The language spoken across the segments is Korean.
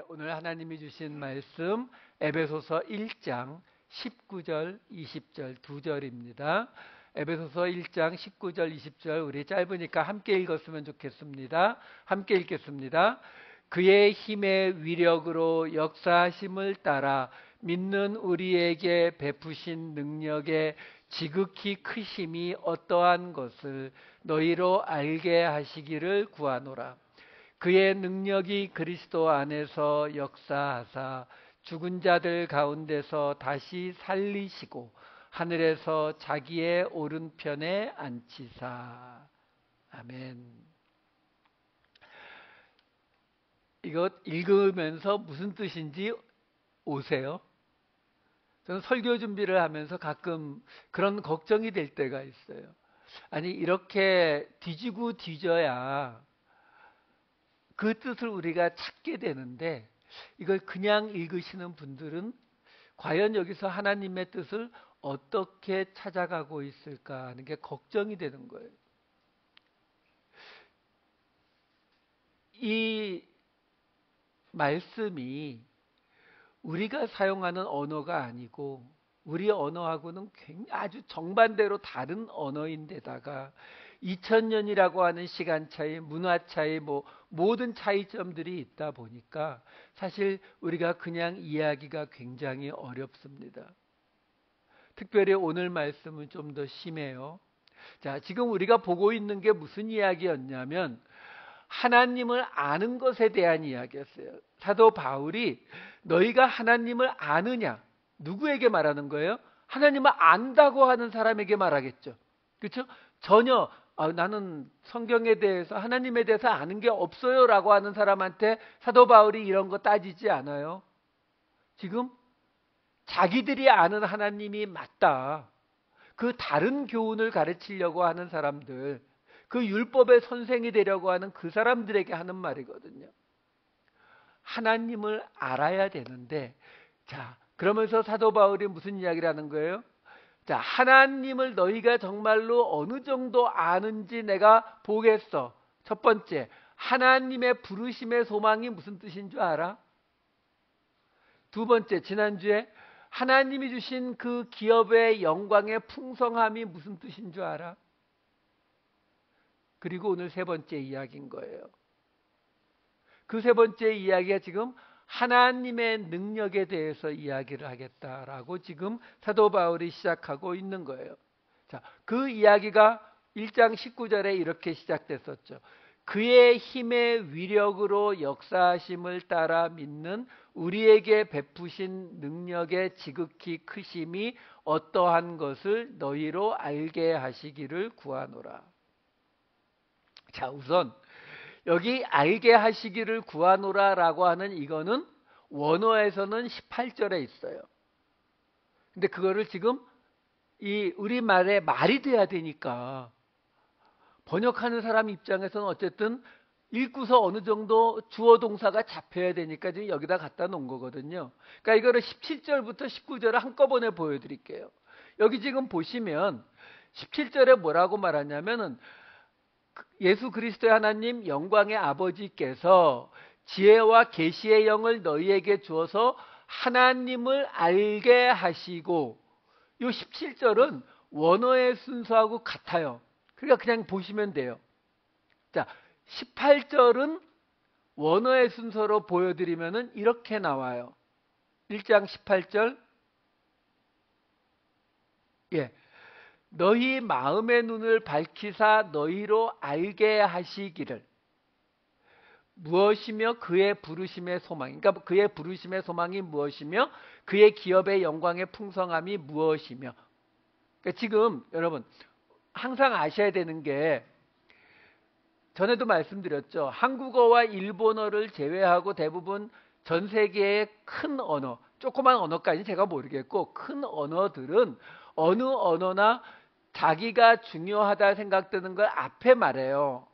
오늘 하나님이 주신 말씀 에베소서 1장 19절, 20절 두 절입니다. 에베소서 1장 19절, 20절 우리 짧으니까 함께 읽었으면 좋겠습니다. 함께 읽겠습니다. 그의 힘의 위력으로 역사하심을 따라 믿는 우리에게 베푸신 능력의 지극히 크심이 어떠한 것을 너희로 알게 하시기를 구하노라. 그의 능력이 그리스도 안에서 역사하사 죽은 자들 가운데서 다시 살리시고 하늘에서 자기의 오른편에 앉히사. 아멘. 이거 읽으면서 무슨 뜻인지 오세요? 저는 설교 준비를 하면서 가끔 그런 걱정이 될 때가 있어요. 아니 이렇게 뒤지고 뒤져야 그 뜻을 우리가 찾게 되는데 이걸 그냥 읽으시는 분들은 과연 여기서 하나님의 뜻을 어떻게 찾아가고 있을까 하는 게 걱정이 되는 거예요. 이 말씀이 우리가 사용하는 언어가 아니고 우리 언어하고는 아주 정반대로 다른 언어인데다가 2000년이라고 하는 시간 차이, 문화 차이, 모든 차이점들이 있다 보니까 사실 우리가 그냥 이해하기가 굉장히 어렵습니다. 특별히 오늘 말씀은 좀 더 심해요. 자, 지금 우리가 보고 있는 게 무슨 이야기였냐면 하나님을 아는 것에 대한 이야기였어요. 사도 바울이 너희가 하나님을 아느냐? 누구에게 말하는 거예요? 하나님을 안다고 하는 사람에게 말하겠죠. 그렇죠? 전혀 나는 성경에 대해서 하나님에 대해서 아는 게 없어요 라고 하는 사람한테 사도 바울이 이런 거 따지지 않아요. 지금 자기들이 아는 하나님이 맞다. 그 다른 교훈을 가르치려고 하는 사람들, 그 율법의 선생이 되려고 하는 그 사람들에게 하는 말이거든요. 하나님을 알아야 되는데, 자, 그러면서 사도 바울이 무슨 이야기를 하는 거예요? 자, 하나님을 너희가 정말로 어느 정도 아는지 내가 보겠어. 첫 번째, 하나님의 부르심의 소망이 무슨 뜻인 줄 알아? 두 번째, 지난주에 하나님이 주신 그 기업의 영광의 풍성함이 무슨 뜻인 줄 알아? 그리고 오늘 세 번째 이야기인 거예요. 그 세 번째 이야기가 지금 하나님의 능력에 대해서 이야기를 하겠다라고 지금 사도 바울이 시작하고 있는 거예요. 자, 그 이야기가 1장 19절에 이렇게 시작됐었죠. 그의 힘의 위력으로 역사하심을 따라 믿는 우리에게 베푸신 능력의 지극히 크심이 어떠한 것을 너희로 알게 하시기를 구하노라. 자, 우선 여기 알게 하시기를 구하노라라고 하는 이거는 원어에서는 18절에 있어요. 근데 그거를 지금 이 우리말에 말이 돼야 되니까 번역하는 사람 입장에서는 어쨌든 읽고서 어느 정도 주어 동사가 잡혀야 되니까 지금 여기다 갖다 놓은 거거든요. 그러니까 이거를 17절부터 19절을 한꺼번에 보여드릴게요. 여기 지금 보시면 17절에 뭐라고 말하냐면은 예수 그리스도의 하나님 영광의 아버지께서 지혜와 계시의 영을 너희에게 주어서 하나님을 알게 하시고, 이 17절은 원어의 순서하고 같아요. 그러니까 그냥 보시면 돼요. 자, 18절은 원어의 순서로 보여드리면은 이렇게 나와요. 1장 18절. 너희 마음의 눈을 밝히사 너희로 알게 하시기를. 무엇이며 그의 부르심의 소망. 그러니까 그의 부르심의 소망이 무엇이며 그의 기업의 영광의 풍성함이 무엇이며. 그러니까 지금 여러분 항상 아셔야 되는 게, 전에도 말씀드렸죠. 한국어와 일본어를 제외하고 대부분 전 세계의 큰 언어, 조그만 언어까지는 제가 모르겠고 큰 언어들은 어느 언어나 자기가 중요하다 생각되는 걸 앞에 말해요.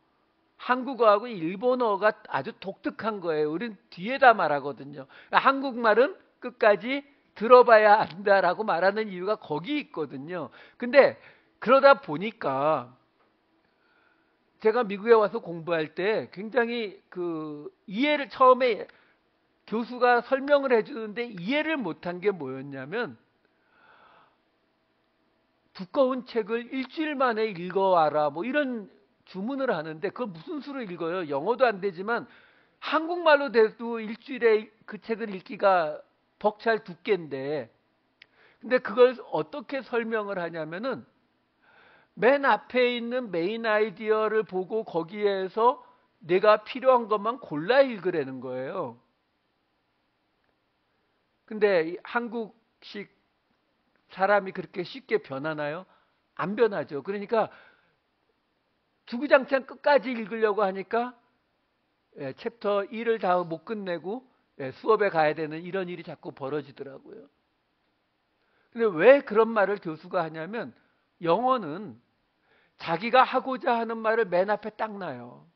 한국어하고 일본어가 아주 독특한 거예요. 우린 뒤에다 말하거든요. 한국말은 끝까지 들어봐야 안다라고 말하는 이유가 거기 있거든요. 근데 그러다 보니까 제가 미국에 와서 공부할 때 굉장히 이해를 처음에 교수가 설명을 해주는데 이해를 못한 게 뭐였냐면, 두꺼운 책을 일주일 만에 읽어와라 뭐 이런 주문을 하는데, 그걸 무슨 수로 읽어요? 영어도 안 되지만 한국말로 돼도 일주일에 그 책을 읽기가 벅찰 두께인데, 근데 그걸 어떻게 설명을 하냐면은 맨 앞에 있는 메인 아이디어를 보고 거기에서 내가 필요한 것만 골라 읽으라는 거예요. 근데 한국식 사람이 그렇게 쉽게 변하나요? 안 변하죠. 그러니까 주구장창 끝까지 읽으려고 하니까 챕터 1을 다 못 끝내고 수업에 가야 되는 이런 일이 자꾸 벌어지더라고요. 근데 왜 그런 말을 교수가 하냐면, 영어는 자기가 하고자 하는 말을 맨 앞에 딱 놔요.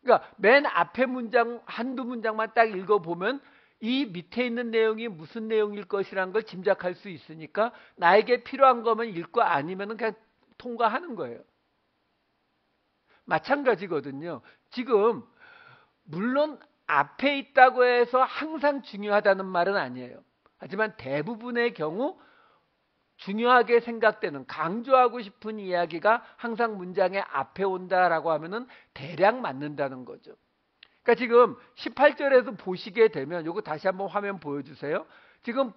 그러니까 맨 앞에 문장 한두 문장만 딱 읽어보면 이 밑에 있는 내용이 무슨 내용일 것이라는 걸 짐작할 수 있으니까 나에게 필요한 거면 읽고 아니면 그냥 통과하는 거예요. 마찬가지거든요. 지금 물론 앞에 있다고 해서 항상 중요하다는 말은 아니에요. 하지만 대부분의 경우 중요하게 생각되는, 강조하고 싶은 이야기가 항상 문장의 앞에 온다라고 하면은 대략 맞는다는 거죠. 그러니까 지금 18절에서 보시게 되면, 요거 다시 한번 화면 보여주세요. 지금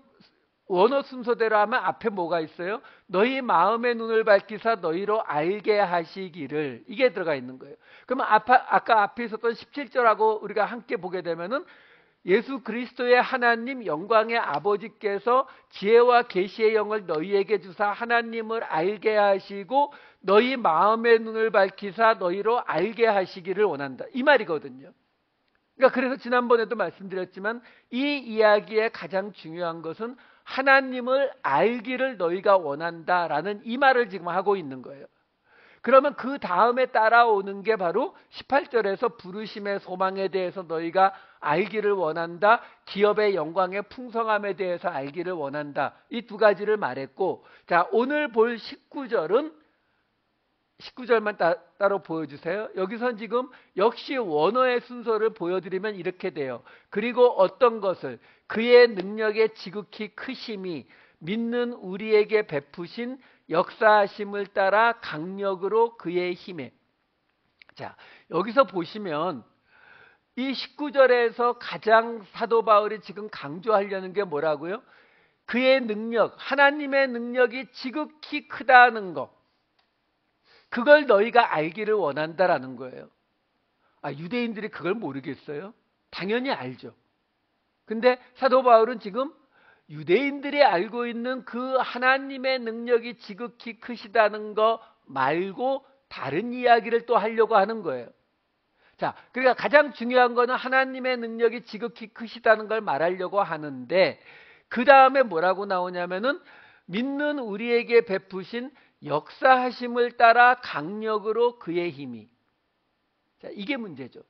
원어 순서대로 하면 앞에 뭐가 있어요? 너희 마음의 눈을 밝히사 너희로 알게 하시기를, 이게 들어가 있는 거예요. 그러면 아까 앞에 있었던 17절하고 우리가 함께 보게 되면은, 예수 그리스도의 하나님 영광의 아버지께서 지혜와 계시의 영을 너희에게 주사 하나님을 알게 하시고 너희 마음의 눈을 밝히사 너희로 알게 하시기를 원한다, 이 말이거든요. 그러니까 그래서 지난번에도 말씀드렸지만 이 이야기의 가장 중요한 것은 하나님을 알기를 너희가 원한다라는 이 말을 지금 하고 있는 거예요. 그러면 그 다음에 따라오는 게 바로 18절에서 부르심의 소망에 대해서 너희가 알기를 원한다, 기업의 영광의 풍성함에 대해서 알기를 원한다, 이 두 가지를 말했고, 자, 오늘 볼 19절만 따로 보여주세요. 여기선 지금 역시 원어의 순서를 보여드리면 이렇게 돼요. 그리고 어떤 것을 그의 능력의 지극히 크심이 믿는 우리에게 베푸신 역사하심을 따라 강력으로 그의 힘에. 자, 여기서 보시면 이 19절에서 가장 사도 바울이 지금 강조하려는 게 뭐라고요? 그의 능력, 하나님의 능력이 지극히 크다는 것, 그걸 너희가 알기를 원한다라는 거예요. 유대인들이 그걸 모르겠어요? 당연히 알죠. 근데 사도 바울은 지금 유대인들이 알고 있는 그 하나님의 능력이 지극히 크시다는 거 말고 다른 이야기를 또 하려고 하는 거예요. 자, 그러니까 가장 중요한 거는 하나님의 능력이 지극히 크시다는 걸 말하려고 하는데, 그 다음에 뭐라고 나오냐면은 믿는 우리에게 베푸신 역사하심을 따라 강력으로 그의 힘이. 자, 이게 문제죠.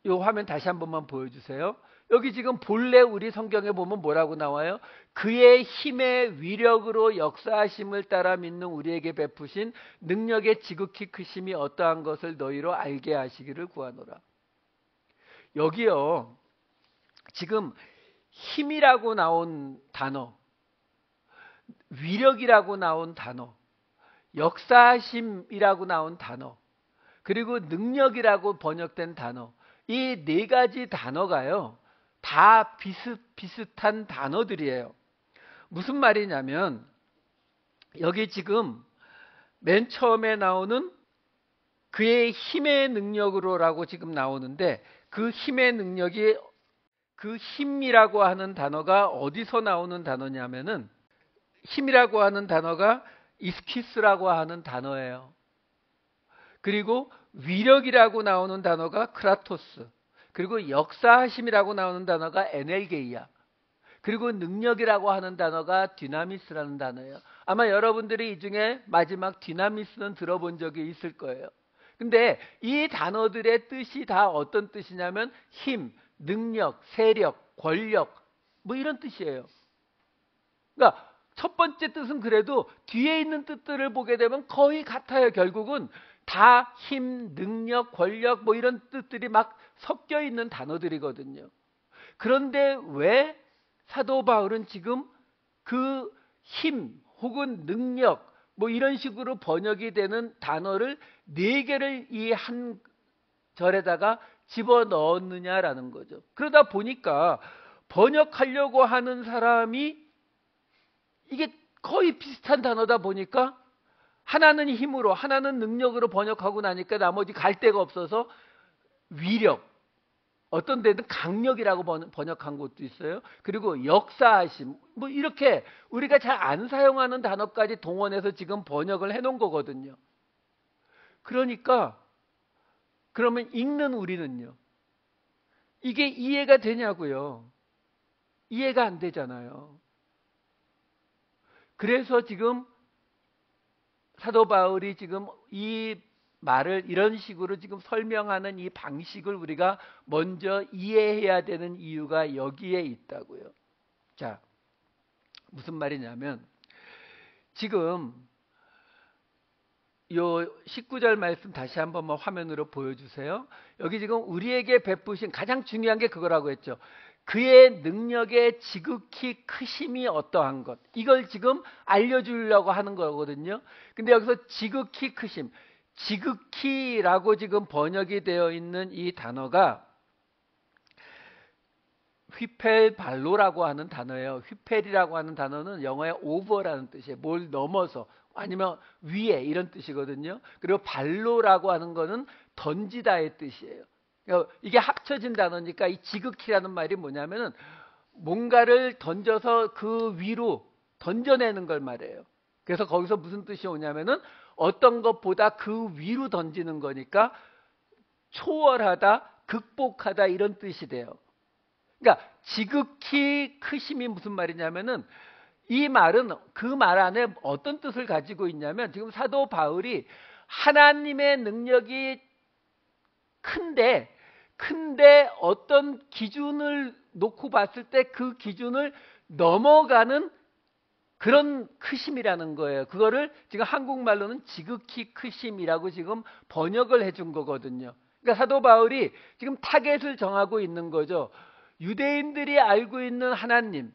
이 화면 다시 한 번만 보여주세요. 여기 지금 본래 우리 성경에 보면 뭐라고 나와요? 그의 힘의 위력으로 역사하심을 따라 믿는 우리에게 베푸신 능력의 지극히 크심이 어떠한 것을 너희로 알게 하시기를 구하노라. 여기요, 지금 힘이라고 나온 단어, 위력이라고 나온 단어, 역사하심이라고 나온 단어, 그리고 능력이라고 번역된 단어, 이 네 가지 단어가요 다 비슷비슷한 단어들이에요. 무슨 말이냐면, 여기 지금 맨 처음에 나오는 그의 힘의 능력으로라고 지금 나오는데, 그 힘의 능력이, 그 힘이라고 하는 단어가 어디서 나오는 단어냐면은, 힘이라고 하는 단어가 이스키스라고 하는 단어예요. 그리고 위력이라고 나오는 단어가 크라토스, 그리고 역사하심이라고 나오는 단어가 에넬게이야, 그리고 능력이라고 하는 단어가 디나미스라는 단어예요. 아마 여러분들이 이 중에 마지막 디나미스는 들어본 적이 있을 거예요. 근데 이 단어들의 뜻이 다 어떤 뜻이냐면 힘, 능력, 세력, 권력, 뭐 이런 뜻이에요. 그러니까 첫 번째 뜻은 그래도 뒤에 있는 뜻들을 보게 되면 거의 같아요. 결국은 다 힘, 능력, 권력 뭐 이런 뜻들이 막 섞여 있는 단어들이거든요. 그런데 왜 사도 바울은 지금 그 힘 혹은 능력 뭐 이런 식으로 번역이 되는 단어를 4개를 이 한 절에다가 집어넣었느냐라는 거죠. 그러다 보니까 번역하려고 하는 사람이 이게 거의 비슷한 단어다 보니까 하나는 힘으로 하나는 능력으로 번역하고 나니까 나머지 갈 데가 없어서 위력, 어떤 데는 강력이라고 번역한 것도 있어요. 그리고 역사하심 뭐 이렇게 우리가 잘 안 사용하는 단어까지 동원해서 지금 번역을 해놓은 거거든요. 그러니까 그러면 읽는 우리는요, 이게 이해가 되냐고요? 이해가 안 되잖아요. 그래서 지금 사도 바울이 지금 이 말을 이런 식으로 지금 설명하는 이 방식을 우리가 먼저 이해해야 되는 이유가 여기에 있다고요. 자, 무슨 말이냐면 지금 요 19절 말씀 다시 한번 화면으로 보여주세요. 여기 지금 우리에게 베푸신 가장 중요한 게 그거라고 했죠. 그의 능력의 지극히 크심이 어떠한 것, 이걸 지금 알려주려고 하는 거거든요. 근데 여기서 지극히 크심, 지극히라고 지금 번역이 되어 있는 이 단어가 휘펠발로라고 하는 단어예요. 휘펠이라고 하는 단어는 영어의 over라는 뜻이에요. 뭘 넘어서 아니면 위에 이런 뜻이거든요. 그리고 발로라고 하는 거는 던지다의 뜻이에요. 이게 합쳐진 단어니까 이 지극히라는 말이 뭐냐면은 뭔가를 던져서 그 위로 던져내는 걸 말해요. 그래서 거기서 무슨 뜻이 오냐면은 어떤 것보다 그 위로 던지는 거니까 초월하다, 극복하다 이런 뜻이 돼요. 그러니까 지극히 크심이 무슨 말이냐면은 이 말은 그 말 안에 어떤 뜻을 가지고 있냐면 지금 사도 바울이 하나님의 능력이 큰데 어떤 기준을 놓고 봤을 때 그 기준을 넘어가는 그런 크심이라는 거예요. 그거를 지금 한국말로는 지극히 크심이라고 지금 번역을 해준 거거든요. 그러니까 사도 바울이 지금 타겟을 정하고 있는 거죠. 유대인들이 알고 있는 하나님,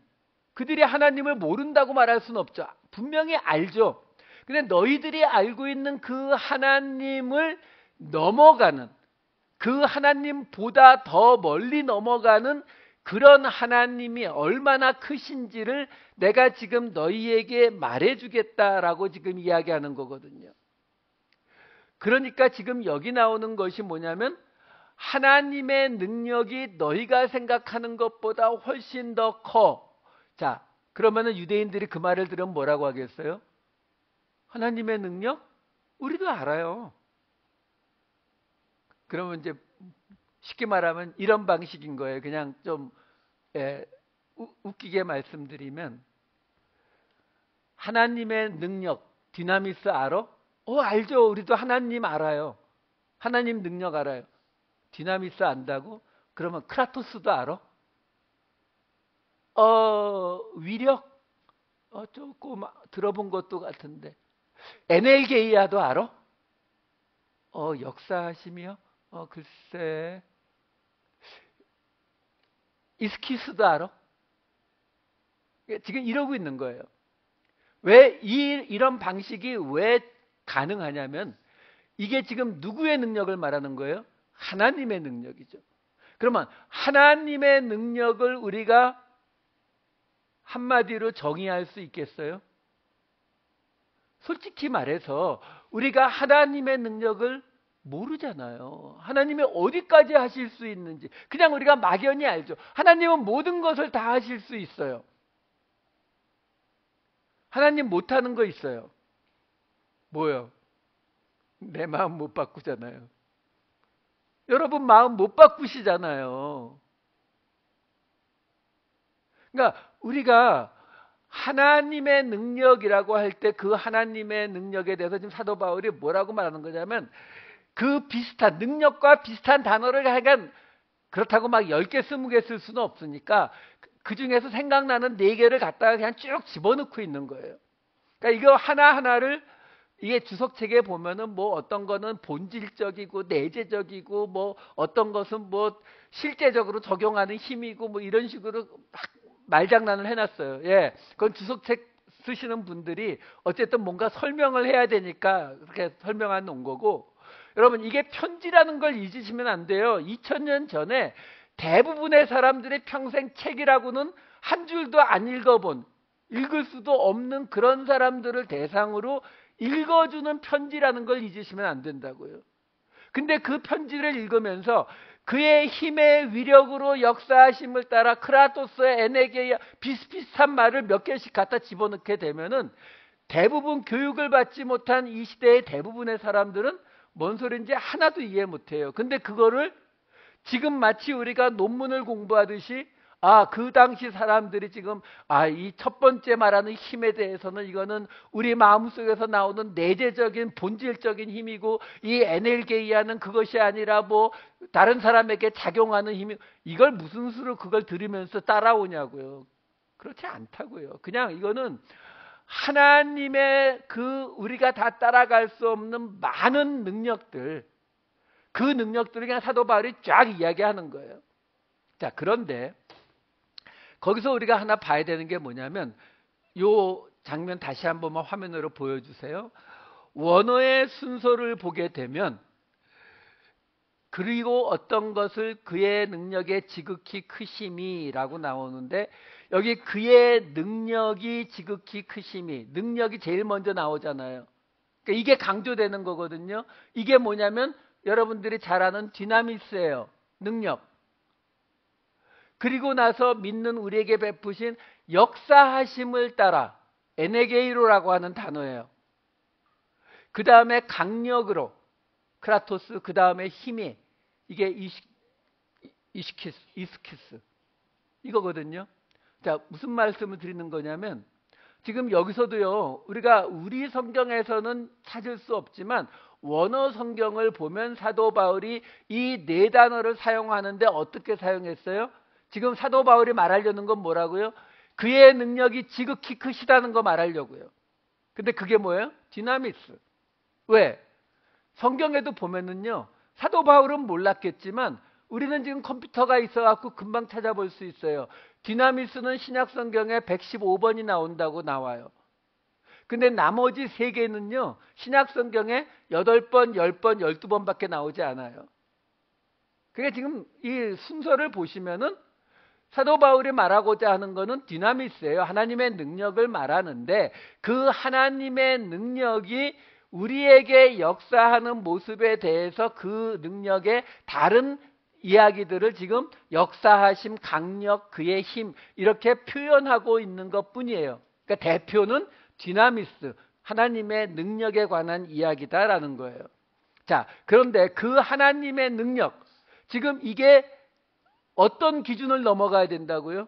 그들이 하나님을 모른다고 말할 수는 없죠. 분명히 알죠. 근데 너희들이 알고 있는 그 하나님을 넘어가는, 그 하나님보다 더 멀리 넘어가는 그런 하나님이 얼마나 크신지를 내가 지금 너희에게 말해주겠다라고 지금 이야기하는 거거든요. 그러니까 지금 여기 나오는 것이 뭐냐면 하나님의 능력이 너희가 생각하는 것보다 훨씬 더 커. 자, 그러면은 유대인들이 그 말을 들으면 뭐라고 하겠어요? 하나님의 능력? 우리도 알아요. 그러면 이제 쉽게 말하면 이런 방식인 거예요. 그냥 좀 웃기게 말씀드리면 하나님의 능력, 디나미스 알아? 알죠. 우리도 하나님 알아요. 하나님 능력 알아요. 디나미스 안다고? 그러면 크라토스도 알아? 위력? 조금 들어본 것도 같은데. 에넬게이아도 알아? 역사하심이요? 글쎄. 이스키스도 알아? 지금 이러고 있는 거예요. 왜 이런 방식이 왜 가능하냐면 이게 지금 누구의 능력을 말하는 거예요? 하나님의 능력이죠. 그러면 하나님의 능력을 우리가 한마디로 정의할 수 있겠어요? 솔직히 말해서 우리가 하나님의 능력을 모르잖아요. 하나님이 어디까지 하실 수 있는지 그냥 우리가 막연히 알죠. 하나님은 모든 것을 다 하실 수 있어요. 하나님 못하는 거 있어요. 뭐요? 내 마음 못 바꾸잖아요. 여러분 마음 못 바꾸시잖아요. 그러니까 우리가 하나님의 능력이라고 할 때 그 하나님의 능력에 대해서 지금 사도 바울이 뭐라고 말하는 거냐면 그 비슷한 능력과 비슷한 단어를 하여간 그렇다고 막 10개 20개 쓸 수는 없으니까 그 중에서 생각나는 4개를 갖다가 그냥 쭉 집어넣고 있는 거예요. 그러니까 이거 하나하나를 이게 주석책에 보면은 뭐 어떤 거는 본질적이고 내재적이고 뭐 어떤 것은 뭐 실제적으로 적용하는 힘이고 뭐 이런 식으로 막 말장난을 해놨어요. 예, 그건 주석책 쓰시는 분들이 어쨌든 뭔가 설명을 해야 되니까 그렇게 설명해 놓은 거고, 여러분 이게 편지라는 걸 잊으시면 안 돼요. 2000년 전에 대부분의 사람들이 평생 책이라고는 한 줄도 안 읽어본, 읽을 수도 없는 그런 사람들을 대상으로 읽어주는 편지라는 걸 잊으시면 안 된다고요. 근데 그 편지를 읽으면서 그의 힘의 위력으로 역사하심을 따라 크라토스의 에네게이아 비슷비슷한 말을 몇 개씩 갖다 집어넣게 되면은 대부분 교육을 받지 못한 이 시대의 대부분의 사람들은 뭔 소리인지 하나도 이해 못해요. 근데 그거를 지금 마치 우리가 논문을 공부하듯이 그 당시 사람들이 지금 이 첫 번째 말하는 힘에 대해서는 이거는 우리 마음속에서 나오는 내재적인 본질적인 힘이고, 이 에넬게이아는 그것이 아니라 뭐 다른 사람에게 작용하는 힘이, 이걸 무슨 수로 그걸 들으면서 따라오냐고요. 그렇지 않다고요. 그냥 이거는 하나님의 그 우리가 다 따라갈 수 없는 많은 능력들, 그 능력들을 그냥 사도 바울이 쫙 이야기하는 거예요. 자, 그런데 거기서 우리가 하나 봐야 되는 게 뭐냐면, 요 장면 다시 한 번만 화면으로 보여주세요. 원어의 순서를 보게 되면 그리고 어떤 것을 그의 능력의 지극히 크심이 라고 나오는데, 여기 그의 능력이 지극히 크심이, 능력이 제일 먼저 나오잖아요. 그러니까 이게 강조되는 거거든요. 이게 뭐냐면 여러분들이 잘 아는 디나미스예요. 능력. 그리고 나서 믿는 우리에게 베푸신 역사하심을 따라 에네게이로라고 하는 단어예요. 그 다음에 강력으로 크라토스, 그 다음에 힘이, 이게 이스키스 이거거든요. 자, 무슨 말씀을 드리는 거냐면, 지금 여기서도요, 우리가 우리 성경에서는 찾을 수 없지만 원어 성경을 보면 사도 바울이 이 네 단어를 사용하는데 어떻게 사용했어요? 지금 사도 바울이 말하려는 건 뭐라고요? 그의 능력이 지극히 크시다는 거 말하려고요. 근데 그게 뭐예요? 디나미스. 왜? 성경에도 보면은요, 사도 바울은 몰랐겠지만 우리는 지금 컴퓨터가 있어갖고 금방 찾아볼 수 있어요. 디나미스는 신약 성경에 115번이 나온다고 나와요. 근데 나머지 세 개는요, 신약 성경에 8번, 10번, 12번밖에 나오지 않아요. 그게 지금 이 순서를 보시면은 사도 바울이 말하고자 하는 것은 디나미스예요. 하나님의 능력을 말하는데, 그 하나님의 능력이 우리에게 역사하는 모습에 대해서 그 능력의 다른 이야기들을 지금 역사하심, 강력, 그의 힘 이렇게 표현하고 있는 것뿐이에요. 그러니까 대표는 디나미스, 하나님의 능력에 관한 이야기다라는 거예요. 자, 그런데 그 하나님의 능력, 지금 이게 어떤 기준을 넘어가야 된다고요?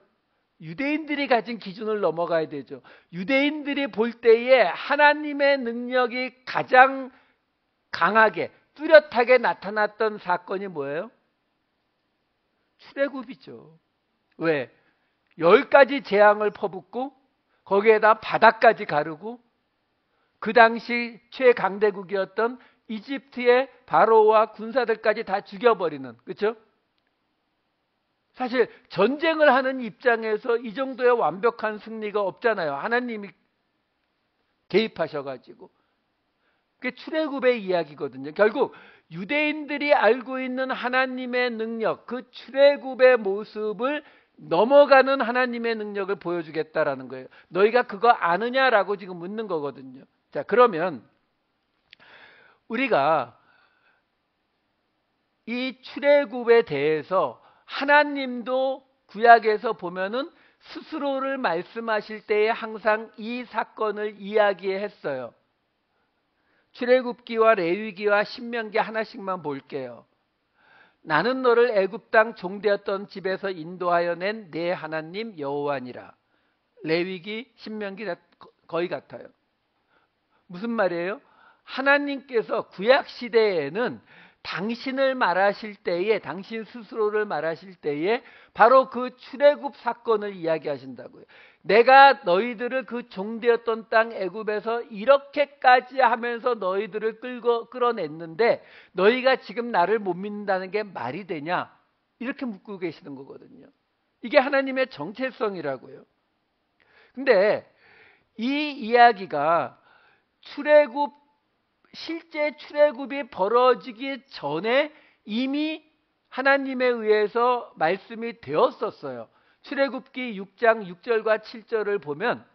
유대인들이 가진 기준을 넘어가야 되죠. 유대인들이 볼 때에 하나님의 능력이 가장 강하게 뚜렷하게 나타났던 사건이 뭐예요? 출애굽이죠. 왜? 10가지 재앙을 퍼붓고 거기에다 바다까지 가르고 그 당시 최강대국이었던 이집트의 바로와 군사들까지 다 죽여버리는, 그렇죠? 사실 전쟁을 하는 입장에서 이 정도의 완벽한 승리가 없잖아요. 하나님이 개입하셔가지고. 그게 출애굽의 이야기거든요. 결국 유대인들이 알고 있는 하나님의 능력, 그 출애굽의 모습을 넘어가는 하나님의 능력을 보여주겠다라는 거예요. 너희가 그거 아느냐라고 지금 묻는 거거든요. 자, 그러면 우리가 이 출애굽에 대해서 하나님도 구약에서 보면은 스스로를 말씀하실 때에 항상 이 사건을 이야기했어요. 출애굽기와 레위기와 신명기 하나씩만 볼게요. 나는 너를 애굽 땅 종되었던 집에서 인도하여 낸 내 하나님 여호와니라. 레위기, 신명기 다 거의 같아요. 무슨 말이에요? 하나님께서 구약 시대에는 당신을 말하실 때에, 당신 스스로를 말하실 때에 바로 그 출애굽 사건을 이야기하신다고요. 내가 너희들을 그 종되었던 땅 애굽에서 이렇게까지 하면서 너희들을 끌어냈는데 너희가 지금 나를 못 믿는다는 게 말이 되냐? 이렇게 묻고 계시는 거거든요. 이게 하나님의 정체성이라고요. 근데 이 이야기가 실제 출애굽이 벌어지기 전에 이미 하나님에 의해서 말씀이 되었었어요. 출애굽기 6장 6절과 7절을 보면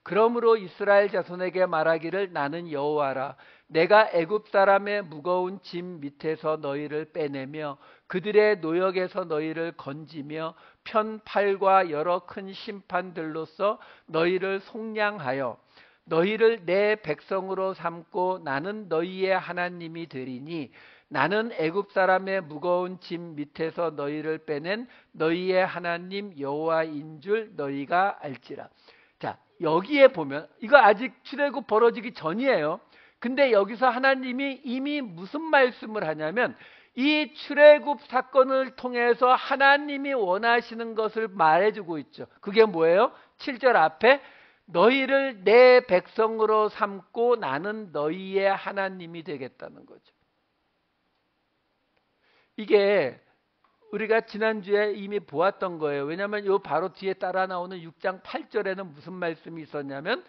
그러므로 이스라엘 자손에게 말하기를 나는 여호와라 내가 애굽 사람의 무거운 짐 밑에서 너희를 빼내며 그들의 노역에서 너희를 건지며 편팔과 여러 큰 심판들로서 너희를 속량하여 너희를 내 백성으로 삼고 나는 너희의 하나님이 되리니 나는 애굽 사람의 무거운 짐 밑에서 너희를 빼낸 너희의 하나님 여호와인 줄 너희가 알지라. 자, 여기에 보면 이거 아직 출애굽 벌어지기 전이에요. 근데 여기서 하나님이 이미 무슨 말씀을 하냐면 이 출애굽 사건을 통해서 하나님이 원하시는 것을 말해주고 있죠. 그게 뭐예요? 7절 앞에 너희를 내 백성으로 삼고 나는 너희의 하나님이 되겠다는 거죠. 이게 우리가 지난주에 이미 보았던 거예요. 왜냐하면 요 바로 뒤에 따라 나오는 6장 8절에는 무슨 말씀이 있었냐면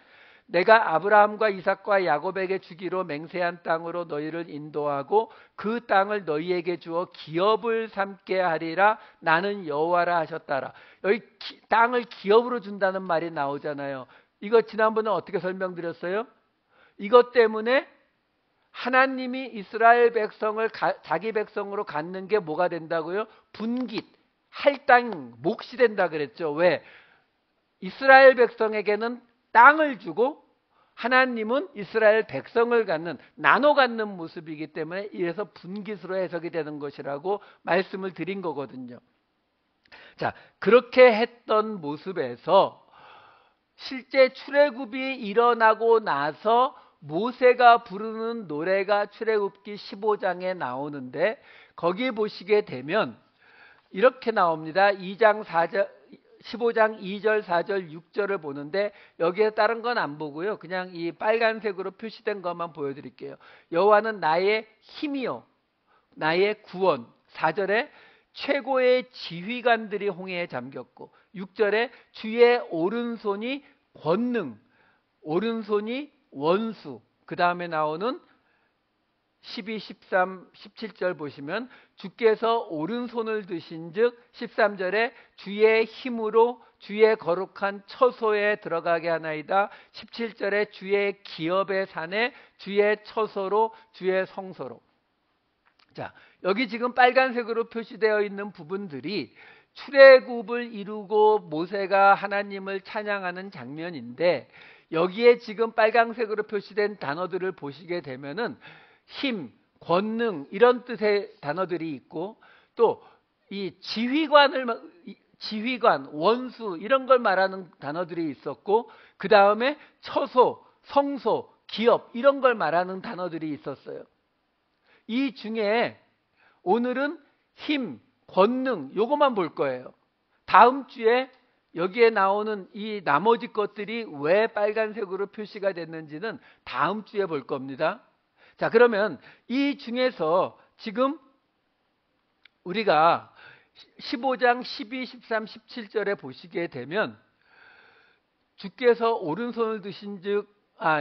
내가 아브라함과 이삭과 야곱에게 주기로 맹세한 땅으로 너희를 인도하고 그 땅을 너희에게 주어 기업을 삼게 하리라 나는 여호와라 하셨다라. 여기 땅을 기업으로 준다는 말이 나오잖아요. 이거 지난번에 어떻게 설명드렸어요? 이것 때문에 하나님이 이스라엘 백성을 자기 백성으로 갖는 게 뭐가 된다고요? 분깃, 할당, 몫이 된다 그랬죠. 왜? 이스라엘 백성에게는 땅을 주고 하나님은 이스라엘 백성을 갖는, 나눠 갖는 모습이기 때문에 이래서 분깃으로 해석이 되는 것이라고 말씀을 드린 거거든요. 자, 그렇게 했던 모습에서 실제 출애굽이 일어나고 나서 모세가 부르는 노래가 출애굽기 15장에 나오는데 거기 보시게 되면 이렇게 나옵니다. 15장 2절, 4절, 6절을 보는데 여기에 다른 건 안 보고요. 그냥 이 빨간색으로 표시된 것만 보여드릴게요. 여호와는 나의 힘이요 나의 구원. 4절에 최고의 지휘관들이 홍해에 잠겼고 6절에 주의 오른손이 권능, 오른손이 원수. 그 다음에 나오는 12, 13, 17절 보시면 주께서 오른손을 드신 즉 13절에 주의 힘으로 주의 거룩한 처소에 들어가게 하나이다. 17절에 주의 기업의 산에 주의 처소로 주의 성소로. 자, 여기 지금 빨간색으로 표시되어 있는 부분들이 출애굽을 이루고 모세가 하나님을 찬양하는 장면인데 여기에 지금 빨간색으로 표시된 단어들을 보시게 되면은 힘, 권능 이런 뜻의 단어들이 있고 또 이 지휘관, 원수 이런 걸 말하는 단어들이 있었고 그 다음에 처소, 성소, 기업 이런 걸 말하는 단어들이 있었어요. 이 중에 오늘은 힘, 권능 요것만 볼 거예요. 다음 주에 여기에 나오는 이 나머지 것들이 왜 빨간색으로 표시가 됐는지는 다음 주에 볼 겁니다. 자, 그러면 이 중에서 지금 우리가 15장 12, 13, 17절에 보시게 되면 주께서 오른손을 드신 즉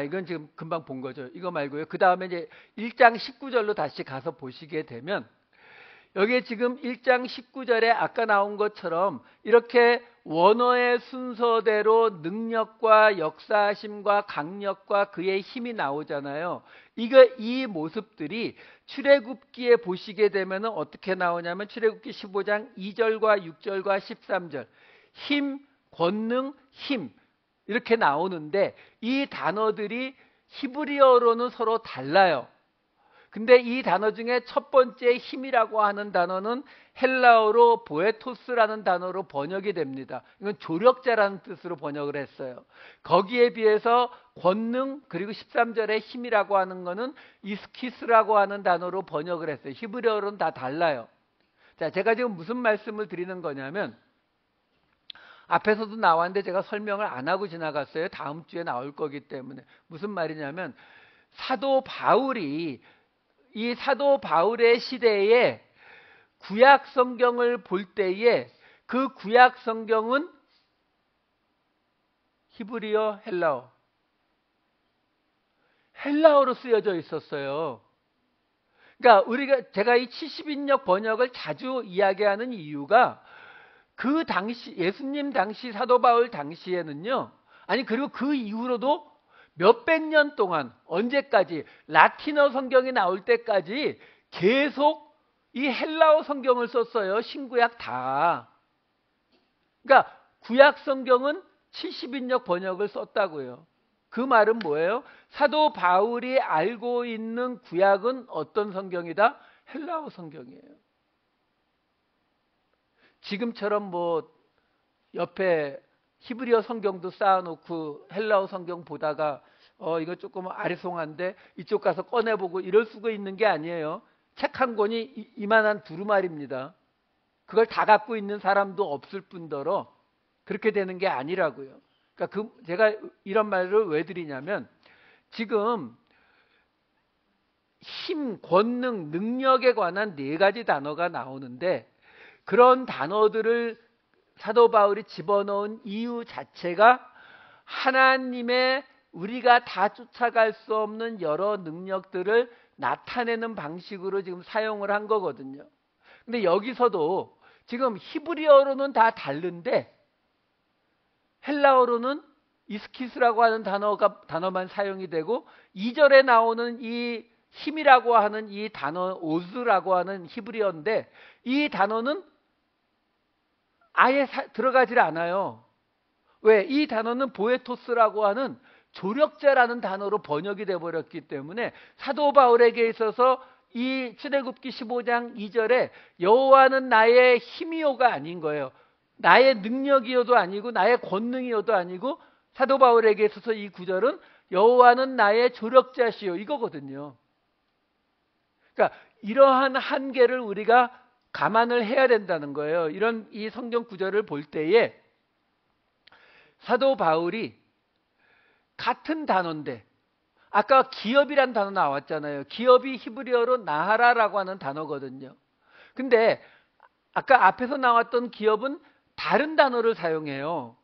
이건 지금 금방 본 거죠. 이거 말고요. 그 다음에 이제 1장 19절로 다시 가서 보시게 되면 여기에 지금 1장 19절에 아까 나온 것처럼 이렇게 원어의 순서대로 능력과 역사하심과 강력과 그의 힘이 나오잖아요. 이 모습들이 출애굽기에 보시게 되면 어떻게 나오냐면 출애굽기 15장 2절과 6절과 13절 힘, 권능, 힘 이렇게 나오는데 이 단어들이 히브리어로는 서로 달라요. 근데 이 단어 중에 첫 번째 힘이라고 하는 단어는 헬라어로 보에토스라는 단어로 번역이 됩니다. 이건 조력자라는 뜻으로 번역을 했어요. 거기에 비해서 권능 그리고 13절에 힘이라고 하는 거는 이스키스라고 하는 단어로 번역을 했어요. 히브리어로는 다 달라요. 자, 제가 지금 무슨 말씀을 드리는 거냐면 앞에서도 나왔는데 제가 설명을 안 하고 지나갔어요. 다음 주에 나올 거기 때문에. 무슨 말이냐면 사도 바울이 이 사도 바울의 시대에 구약 성경을 볼 때에 그 구약 성경은 히브리어, 헬라어로 쓰여져 있었어요. 그러니까 제가 이 70인역 번역을 자주 이야기하는 이유가 그 당시 예수님 당시 사도 바울 당시에는요. 아니 그리고 그 이후로도 몇백 년 동안 언제까지 라틴어 성경이 나올 때까지 계속 이 헬라어 성경을 썼어요. 신구약 다. 그러니까 구약 성경은 70인역 번역을 썼다고요. 그 말은 뭐예요? 사도 바울이 알고 있는 구약은 어떤 성경이다? 헬라어 성경이에요. 지금처럼 뭐 옆에 히브리어 성경도 쌓아놓고 헬라어 성경 보다가 이거 조금 아리송한데 이쪽 가서 꺼내보고 이럴 수가 있는 게 아니에요. 책 한 권이 이만한 두루마리입니다. 그걸 다 갖고 있는 사람도 없을 뿐더러 그렇게 되는 게 아니라고요. 그러니까 제가 이런 말을 왜 드리냐면 지금 힘, 권능, 능력에 관한 네 가지 단어가 나오는데 그런 단어들을 사도 바울이 집어넣은 이유 자체가 하나님의 우리가 다 쫓아갈 수 없는 여러 능력들을 나타내는 방식으로 지금 사용을 한 거거든요. 근데 여기서도 지금 히브리어로는 다 다른데 헬라어로는 이스키스라고 하는 단어만 사용이 되고 2절에 나오는 이 힘이라고 하는 이 단어 오즈라고 하는 히브리어인데 이 단어는 아예 들어가질 않아요. 왜? 이 단어는 보에토스라고 하는 조력자라는 단어로 번역이 되어버렸기 때문에 사도 바울에게 있어서 이 출애굽기 15장 2절에 여호와는 나의 힘이요가 아닌 거예요. 나의 능력이요도 아니고 나의 권능이요도 아니고 사도 바울에게 있어서 이 구절은 여호와는 나의 조력자시요 이거거든요. 그러니까 이러한 한계를 우리가 감안을 해야 된다는 거예요. 이런 이 성경 구절을 볼 때에 사도 바울이 같은 단어인데 아까 기업이란 단어 나왔잖아요. 기업이 히브리어로 나하라라고 하는 단어거든요. 근데 아까 앞에서 나왔던 기업은 다른 단어를 사용해요.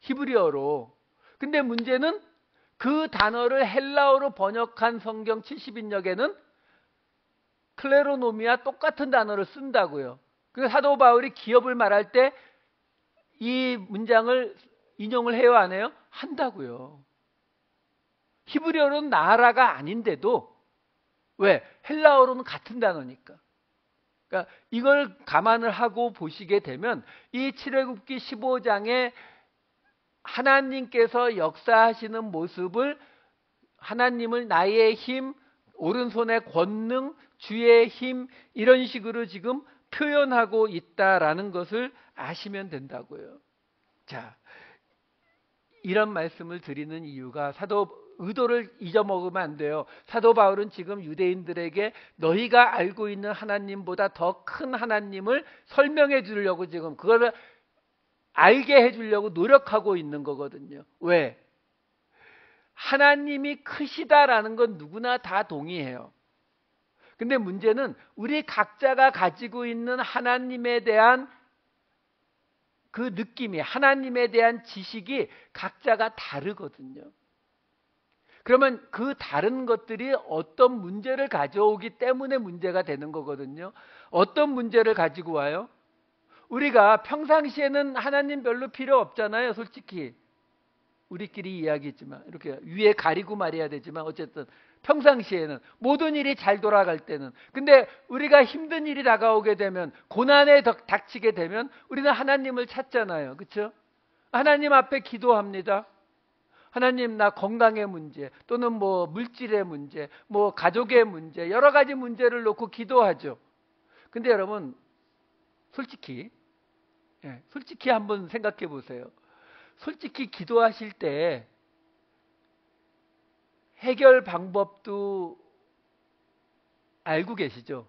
히브리어로. 근데 문제는 그 단어를 헬라어로 번역한 성경 70인역에는 클레로노미와 똑같은 단어를 쓴다고요. 그래서 사도 바울이 기업을 말할 때 이 문장을 인용을 해요, 안 해요? 한다고요. 히브리어로는 나하라가 아닌데도 왜? 헬라어로는 같은 단어니까. 그러니까 이걸 감안을 하고 보시게 되면 이 출애굽기 15장에 하나님께서 역사하시는 모습을 하나님을 나의 힘, 오른손의 권능, 주의 힘 이런 식으로 지금 표현하고 있다라는 것을 아시면 된다고요. 자, 이런 말씀을 드리는 이유가 의도를 잊어먹으면 안 돼요. 사도 바울은 지금 유대인들에게 너희가 알고 있는 하나님보다 더 큰 하나님을 설명해 주려고 지금 그거를 알게 해주려고 노력하고 있는 거거든요. 왜? 하나님이 크시다라는 건 누구나 다 동의해요. 근데 문제는 우리 각자가 가지고 있는 하나님에 대한 그 느낌이 하나님에 대한 지식이 각자가 다르거든요. 그러면 그 다른 것들이 어떤 문제를 가져오기 때문에 문제가 되는 거거든요. 어떤 문제를 가지고 와요? 우리가 평상시에는 하나님 별로 필요 없잖아요. 솔직히 우리끼리 이야기했지만 이렇게 위에 가리고 말해야 되지만 어쨌든 평상시에는 모든 일이 잘 돌아갈 때는 근데 우리가 힘든 일이 다가오게 되면 고난에 닥치게 되면 우리는 하나님을 찾잖아요. 그렇죠? 하나님 앞에 기도합니다. 하나님 나 건강의 문제 또는 뭐 물질의 문제 뭐 가족의 문제 여러 가지 문제를 놓고 기도하죠. 근데 여러분 솔직히 한번 생각해 보세요. 솔직히 기도하실 때 해결 방법도 알고 계시죠?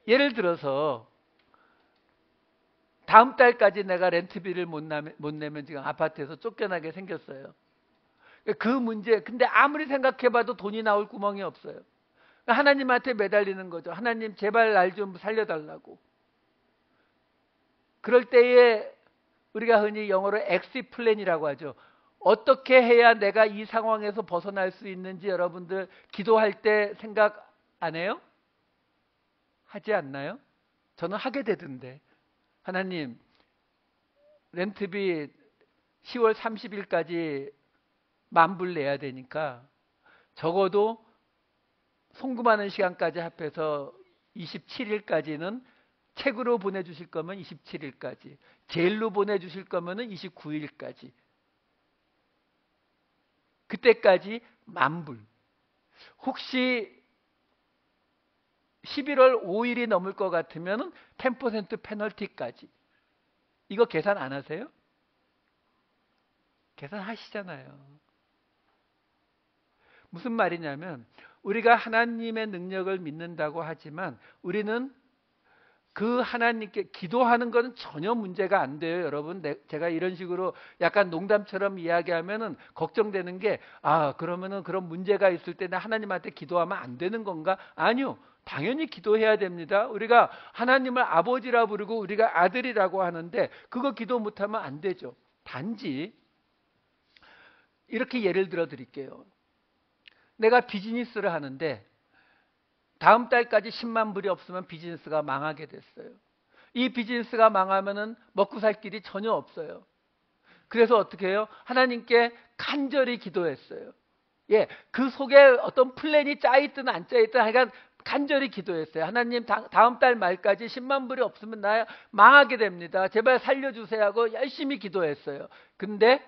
예를 들어서 다음 달까지 내가 렌트비를 못 내면 지금 아파트에서 쫓겨나게 생겼어요. 그 문제, 근데 아무리 생각해봐도 돈이 나올 구멍이 없어요. 하나님한테 매달리는 거죠. 하나님 제발 날 좀 살려달라고. 그럴 때에 우리가 흔히 영어로 엑시트 플랜이라고 하죠. 어떻게 해야 내가 이 상황에서 벗어날 수 있는지 여러분들 기도할 때 생각 안 해요? 하지 않나요? 저는 하게 되던데. 하나님, 렌트비 10월 30일까지 10,000불 내야 되니까 적어도 송금하는 시간까지 합해서 27일까지는 책으로 보내주실 거면 27일까지, 제일로 보내주실 거면 29일까지. 그때까지 10,000불. 혹시 11월 5일이 넘을 것 같으면 10% 페널티까지. 이거 계산 안 하세요? 계산하시잖아요. 무슨 말이냐면 우리가 하나님의 능력을 믿는다고 하지만 우리는 그 하나님께 기도하는 것은 전혀 문제가 안 돼요, 여러분. 제가 이런 식으로 약간 농담처럼 이야기하면은 걱정되는 게, 그러면은 그런 문제가 있을 때는 하나님한테 기도하면 안 되는 건가? 아니요. 당연히 기도해야 됩니다. 우리가 하나님을 아버지라 부르고 우리가 아들이라고 하는데 그거 기도 못하면 안 되죠. 단지 이렇게 예를 들어 드릴게요. 내가 비즈니스를 하는데 다음 달까지 10만 불이 없으면 비즈니스가 망하게 됐어요. 이 비즈니스가 망하면은 먹고 살 길이 전혀 없어요. 그래서 어떻게 해요? 하나님께 간절히 기도했어요. 예, 그 속에 어떤 플랜이 짜있든 안 짜있든 하여간 간절히 기도했어요. 하나님, 다음 달 말까지 10만 불이 없으면 나 망하게 됩니다. 제발 살려주세요 하고 열심히 기도했어요. 근데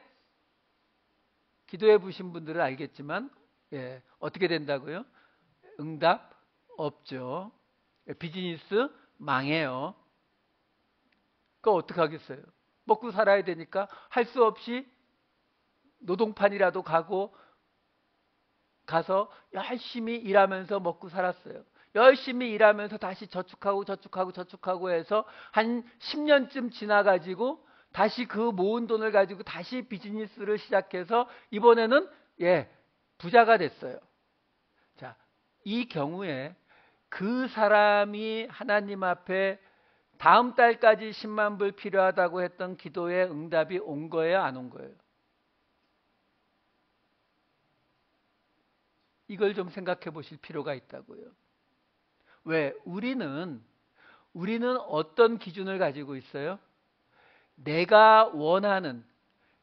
기도해 보신 분들은 알겠지만 어떻게 된다고요? 응답 없죠. 비즈니스 망해요. 그거 어떻게 하겠어요? 먹고 살아야 되니까 할 수 없이 노동판이라도 가서 열심히 일하면서 먹고 살았어요. 열심히 일하면서 다시 저축하고 해서 한 10년쯤 지나가지고 다시 그 모은 돈을 가지고 다시 비즈니스를 시작해서 이번에는 부자가 됐어요. 자, 이 경우에 그 사람이 하나님 앞에 다음 달까지 10만 불 필요하다고 했던 기도의 응답이 온 거예요, 안 온 거예요? 이걸 좀 생각해 보실 필요가 있다고요. 왜? 우리는 어떤 기준을 가지고 있어요? 내가 원하는,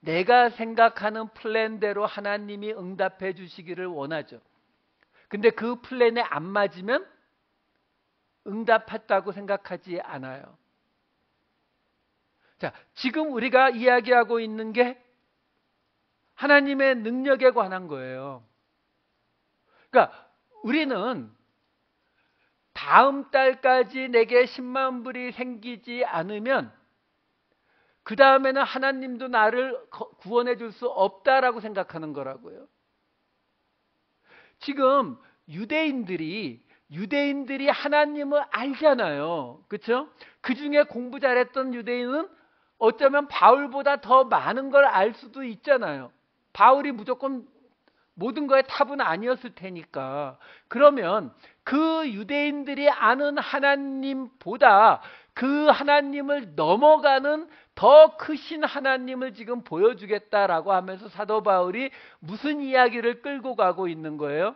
내가 생각하는 플랜대로 하나님이 응답해 주시기를 원하죠. 근데 그 플랜에 안 맞으면 응답했다고 생각하지 않아요. 자, 지금 우리가 이야기하고 있는 게 하나님의 능력에 관한 거예요. 그러니까 우리는 다음 달까지 내게 10만 불이 생기지 않으면 그 다음에는 하나님도 나를 구원해 줄 수 없다라고 생각하는 거라고요. 지금 유대인들이 하나님을 알잖아요. 그렇죠? 그 중에 공부 잘했던 유대인은 어쩌면 바울보다 더 많은 걸 알 수도 있잖아요. 바울이 무조건 모든 거에 탑은 아니었을 테니까. 그러면 그 유대인들이 아는 하나님보다 그 하나님을 넘어가는 더 크신 하나님을 지금 보여주겠다라고 하면서 사도 바울이 무슨 이야기를 끌고 가고 있는 거예요?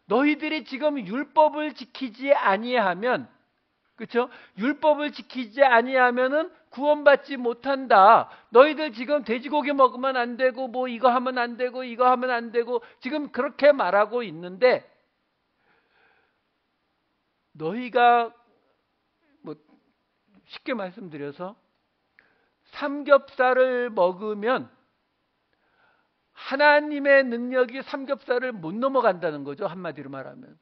너희들이 지금 율법을 지키지 아니하면, 그렇죠? 율법을 지키지 아니하면은 구원받지 못한다. 너희들 지금 돼지고기 먹으면 안 되고 뭐 이거 하면 안 되고 이거 하면 안 되고 지금 그렇게 말하고 있는데, 너희가 뭐 쉽게 말씀드려서 삼겹살을 먹으면 하나님의 능력이 삼겹살을 못 넘어간다는 거죠. 한마디로 말하면.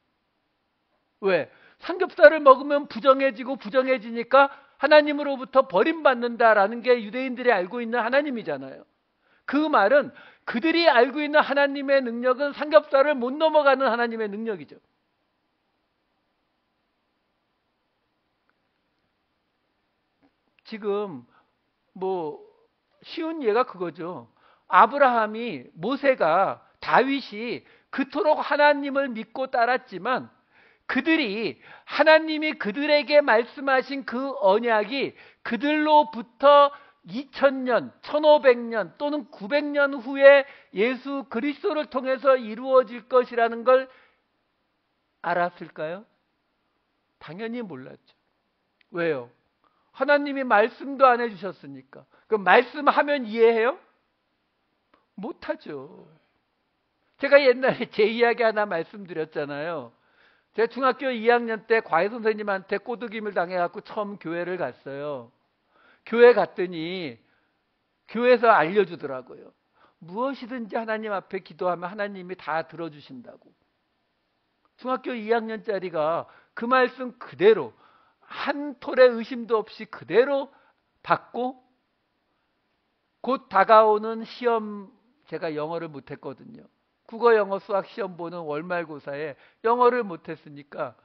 왜? 삼겹살을 먹으면 부정해지니까 하나님으로부터 버림받는다라는 게 유대인들이 알고 있는 하나님이잖아요. 그 말은 그들이 알고 있는 하나님의 능력은 삼겹살을 못 넘어가는 하나님의 능력이죠. 지금 뭐 쉬운 예가 그거죠. 아브라함이, 모세가, 다윗이 그토록 하나님을 믿고 따랐지만 그들이 하나님이 그들에게 말씀하신 그 언약이 그들로부터 2000년, 1500년 또는 900년 후에 예수 그리스도를 통해서 이루어질 것이라는 걸 알았을까요? 당연히 몰랐죠. 왜요? 하나님이 말씀도 안 해주셨으니까. 그럼 말씀하면 이해해요? 못하죠. 제가 옛날에 제 이야기 하나 말씀드렸잖아요. 제가 중학교 2학년 때 과외 선생님한테 꼬드김을 당해갖고 처음 교회를 갔어요. 교회 갔더니 교회에서 알려주더라고요. 무엇이든지 하나님 앞에 기도하면 하나님이 다 들어주신다고. 중학교 2학년짜리가 그 말씀 그대로 한 톨의 의심도 없이 그대로 받고, 곧 다가오는 시험, 제가 영어를 못했거든요. 국어, 영어, 수학 시험 보는 월말고사에 영어를 못했으니까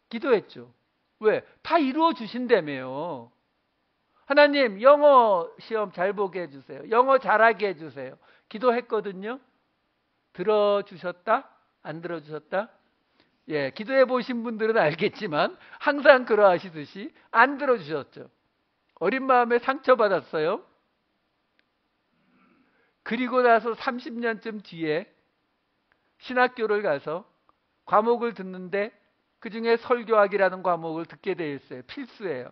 기도했죠. 왜? 다 이루어 주신다며요. 하나님, 영어 시험 잘 보게 해주세요. 영어 잘하게 해주세요. 기도했거든요. 들어주셨다? 안 들어주셨다? 예, 기도해 보신 분들은 알겠지만 항상 그러하시듯이 안 들어주셨죠. 어린 마음에 상처받았어요. 그리고 나서 30년쯤 뒤에 신학교를 가서 과목을 듣는데 그중에 설교학이라는 과목을 듣게 되어 있어요. 필수예요.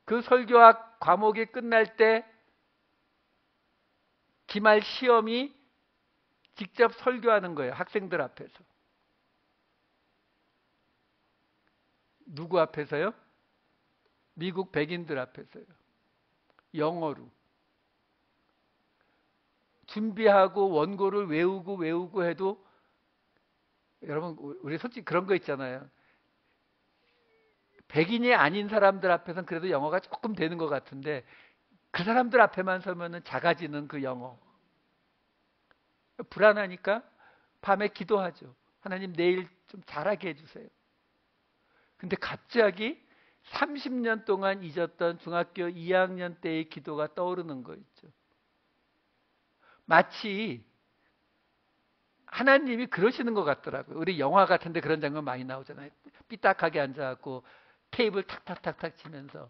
그 설교학 과목이 끝날 때 기말 시험이 직접 설교하는 거예요. 학생들 앞에서. 누구 앞에서요? 미국 백인들 앞에서요. 영어로. 준비하고 원고를 외우고 해도, 여러분 우리 솔직히 그런 거 있잖아요. 백인이 아닌 사람들 앞에서는 그래도 영어가 조금 되는 것 같은데 그 사람들 앞에만 서면은 작아지는 그 영어. 불안하니까 밤에 기도하죠. 하나님 내일 좀 잘하게 해주세요. 근데 갑자기 30년 동안 잊었던 중학교 2학년 때의 기도가 떠오르는 거 있죠. 마치 하나님이 그러시는 것 같더라고요. 우리 영화 같은데 그런 장면 많이 나오잖아요. 삐딱하게 앉아갖고 테이블 탁탁탁탁 치면서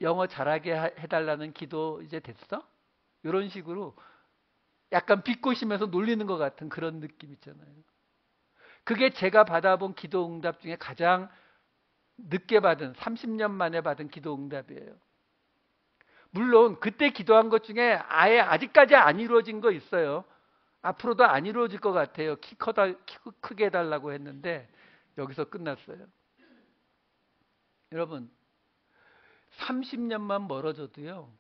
영어 잘하게 해달라는 기도 이제 됐어? 이런 식으로 약간 비꼬시면서 놀리는 것 같은 그런 느낌 있잖아요. 그게 제가 받아본 기도 응답 중에 가장 늦게 받은, 30년 만에 받은 기도 응답이에요. 물론 그때 기도한 것 중에 아예 아직까지 안 이루어진 거 있어요. 앞으로도 안 이루어질 것 같아요. 키 크게 해달라고 했는데 여기서 끝났어요. 여러분 30년만 멀어져도요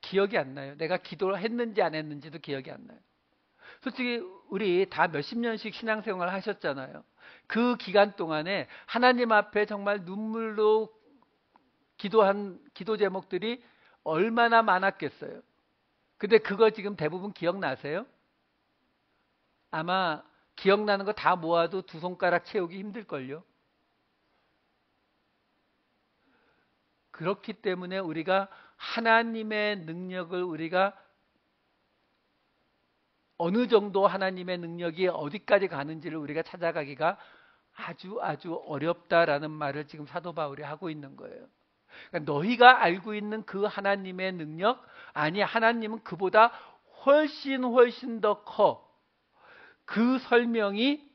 기억이 안 나요. 내가 기도를 했는지 안 했는지도 기억이 안 나요. 솔직히 우리 다 몇십 년씩 신앙생활 하셨잖아요. 그 기간 동안에 하나님 앞에 정말 눈물로 기도한 기도 제목들이 얼마나 많았겠어요. 근데 그거 지금 대부분 기억나세요? 아마 기억나는 거 다 모아도 두 손가락 채우기 힘들걸요. 그렇기 때문에 우리가 하나님의 능력을, 우리가 어느 정도 하나님의 능력이 어디까지 가는지를 우리가 찾아가기가 아주 어렵다라는 말을 지금 사도 바울이 하고 있는 거예요. 그러니까 너희가 알고 있는 그 하나님의 능력, 아니 하나님은 그보다 훨씬 더 커. 그 설명이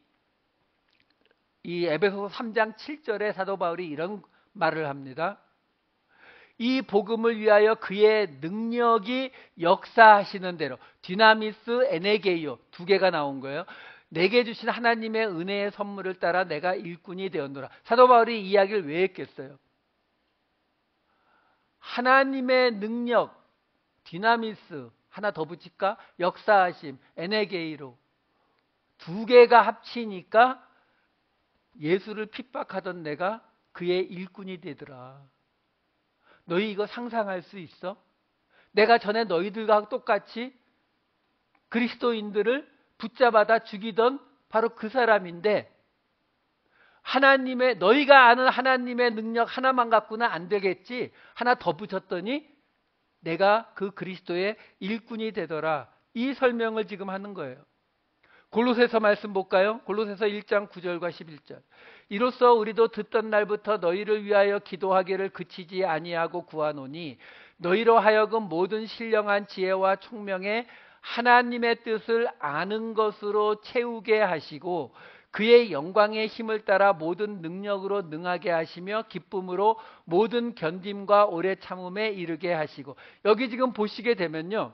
이 에베소서 3장 7절에 사도 바울이 이런 말을 합니다. 이 복음을 위하여 그의 능력이 역사하시는 대로, 디나미스, 에네게이오 두 개가 나온 거예요. 내게 주신 하나님의 은혜의 선물을 따라 내가 일꾼이 되었노라. 사도 바울이 이 이야기를 왜 했겠어요? 하나님의 능력, 디나미스, 하나 더 붙일까? 역사하심, 에네게이로 두 개가 합치니까 예수를 핍박하던 내가 그의 일꾼이 되더라. 너희 이거 상상할 수 있어? 내가 전에 너희들과 똑같이 그리스도인들을 붙잡아다 죽이던 바로 그 사람인데 너희가 아는 하나님의 능력 하나만 갖고는 안 되겠지. 하나 더 붙였더니 내가 그 그리스도의 일꾼이 되더라. 이 설명을 지금 하는 거예요. 골로새서 말씀 볼까요? 골로새서 1장 9절과 11절. 이로써 우리도 듣던 날부터 너희를 위하여 기도하기를 그치지 아니하고 구하노니 너희로 하여금 모든 신령한 지혜와 총명에 하나님의 뜻을 아는 것으로 채우게 하시고 그의 영광의 힘을 따라 모든 능력으로 능하게 하시며 기쁨으로 모든 견딤과 오래 참음에 이르게 하시고. 여기 지금 보시게 되면요,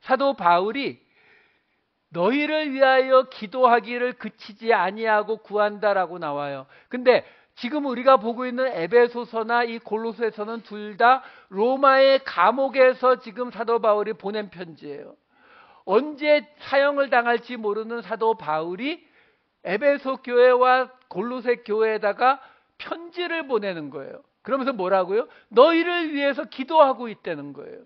사도 바울이 너희를 위하여 기도하기를 그치지 아니하고 구한다라고 나와요. 근데 지금 우리가 보고 있는 에베소서나 이 골로새서는 둘 다 로마의 감옥에서 지금 사도 바울이 보낸 편지예요. 언제 사형을 당할지 모르는 사도 바울이 에베소 교회와 골로새 교회에다가 편지를 보내는 거예요. 그러면서 뭐라고요? 너희를 위해서 기도하고 있다는 거예요.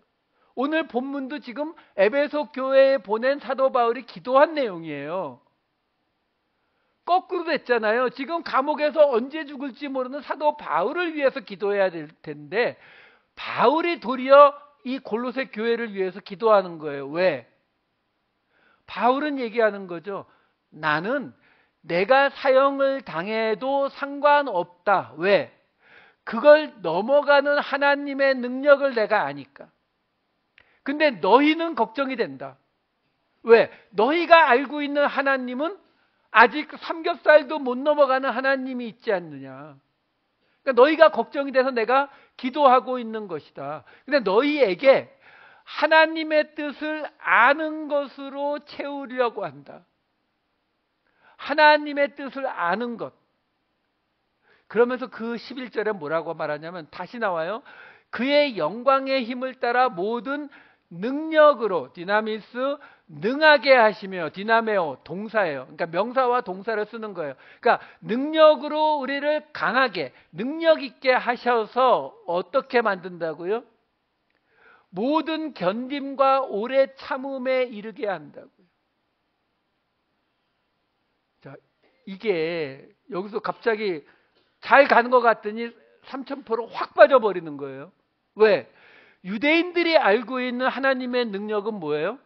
오늘 본문도 지금 에베소 교회에 보낸 사도 바울이 기도한 내용이에요. 거꾸로 됐잖아요. 지금 감옥에서 언제 죽을지 모르는 사도 바울을 위해서 기도해야 될 텐데 바울이 도리어 이 골로새 교회를 위해서 기도하는 거예요. 왜? 바울은 얘기하는 거죠. 나는 내가 사형을 당해도 상관없다. 왜? 그걸 넘어가는 하나님의 능력을 내가 아니까. 근데 너희는 걱정이 된다. 왜? 너희가 알고 있는 하나님은 아직 삼겹살도 못 넘어가는 하나님이 있지 않느냐. 그러니까 너희가 걱정이 돼서 내가 기도하고 있는 것이다. 근데 너희에게 하나님의 뜻을 아는 것으로 채우려고 한다. 하나님의 뜻을 아는 것. 그러면서 그 11절에 뭐라고 말하냐면 다시 나와요. 그의 영광의 힘을 따라 모든 능력으로 디나미스 능하게 하시며 디나메오 동사예요. 그러니까 명사와 동사를 쓰는 거예요. 그러니까 능력으로 우리를 강하게 능력 있게 하셔서 어떻게 만든다고요? 모든 견딤과 오래 참음에 이르게 한다고요. 자, 이게 여기서 갑자기 잘 가는 것 같더니 3000%로 확 빠져버리는 거예요. 왜? 유대인들이 알고 있는 하나님의 능력은 뭐예요?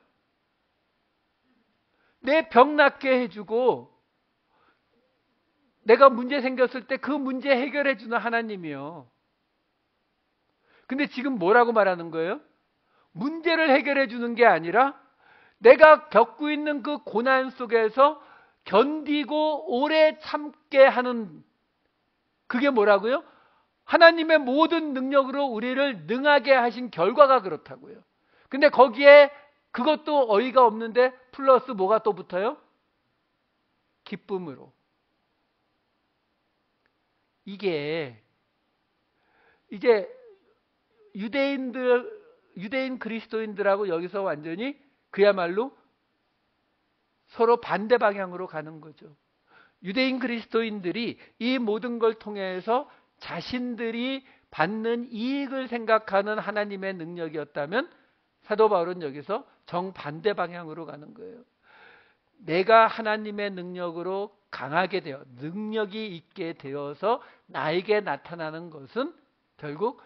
내 병 낫게 해주고 내가 문제 생겼을 때 그 문제 해결해 주는 하나님이요. 근데 지금 뭐라고 말하는 거예요? 문제를 해결해 주는 게 아니라 내가 겪고 있는 그 고난 속에서 견디고 오래 참게 하는, 그게 뭐라고요? 하나님의 모든 능력으로 우리를 능하게 하신 결과가 그렇다고요. 근데 거기에 그것도 어이가 없는데 플러스 뭐가 또 붙어요? 기쁨으로. 이게 이제 유대인 그리스도인들하고 여기서 완전히 그야말로 서로 반대 방향으로 가는 거죠. 유대인 그리스도인들이 이 모든 걸 통해서 자신들이 받는 이익을 생각하는 하나님의 능력이었다면 사도 바울은 여기서 정반대 방향으로 가는 거예요. 내가 하나님의 능력으로 강하게 되어 능력이 있게 되어서 나에게 나타나는 것은 결국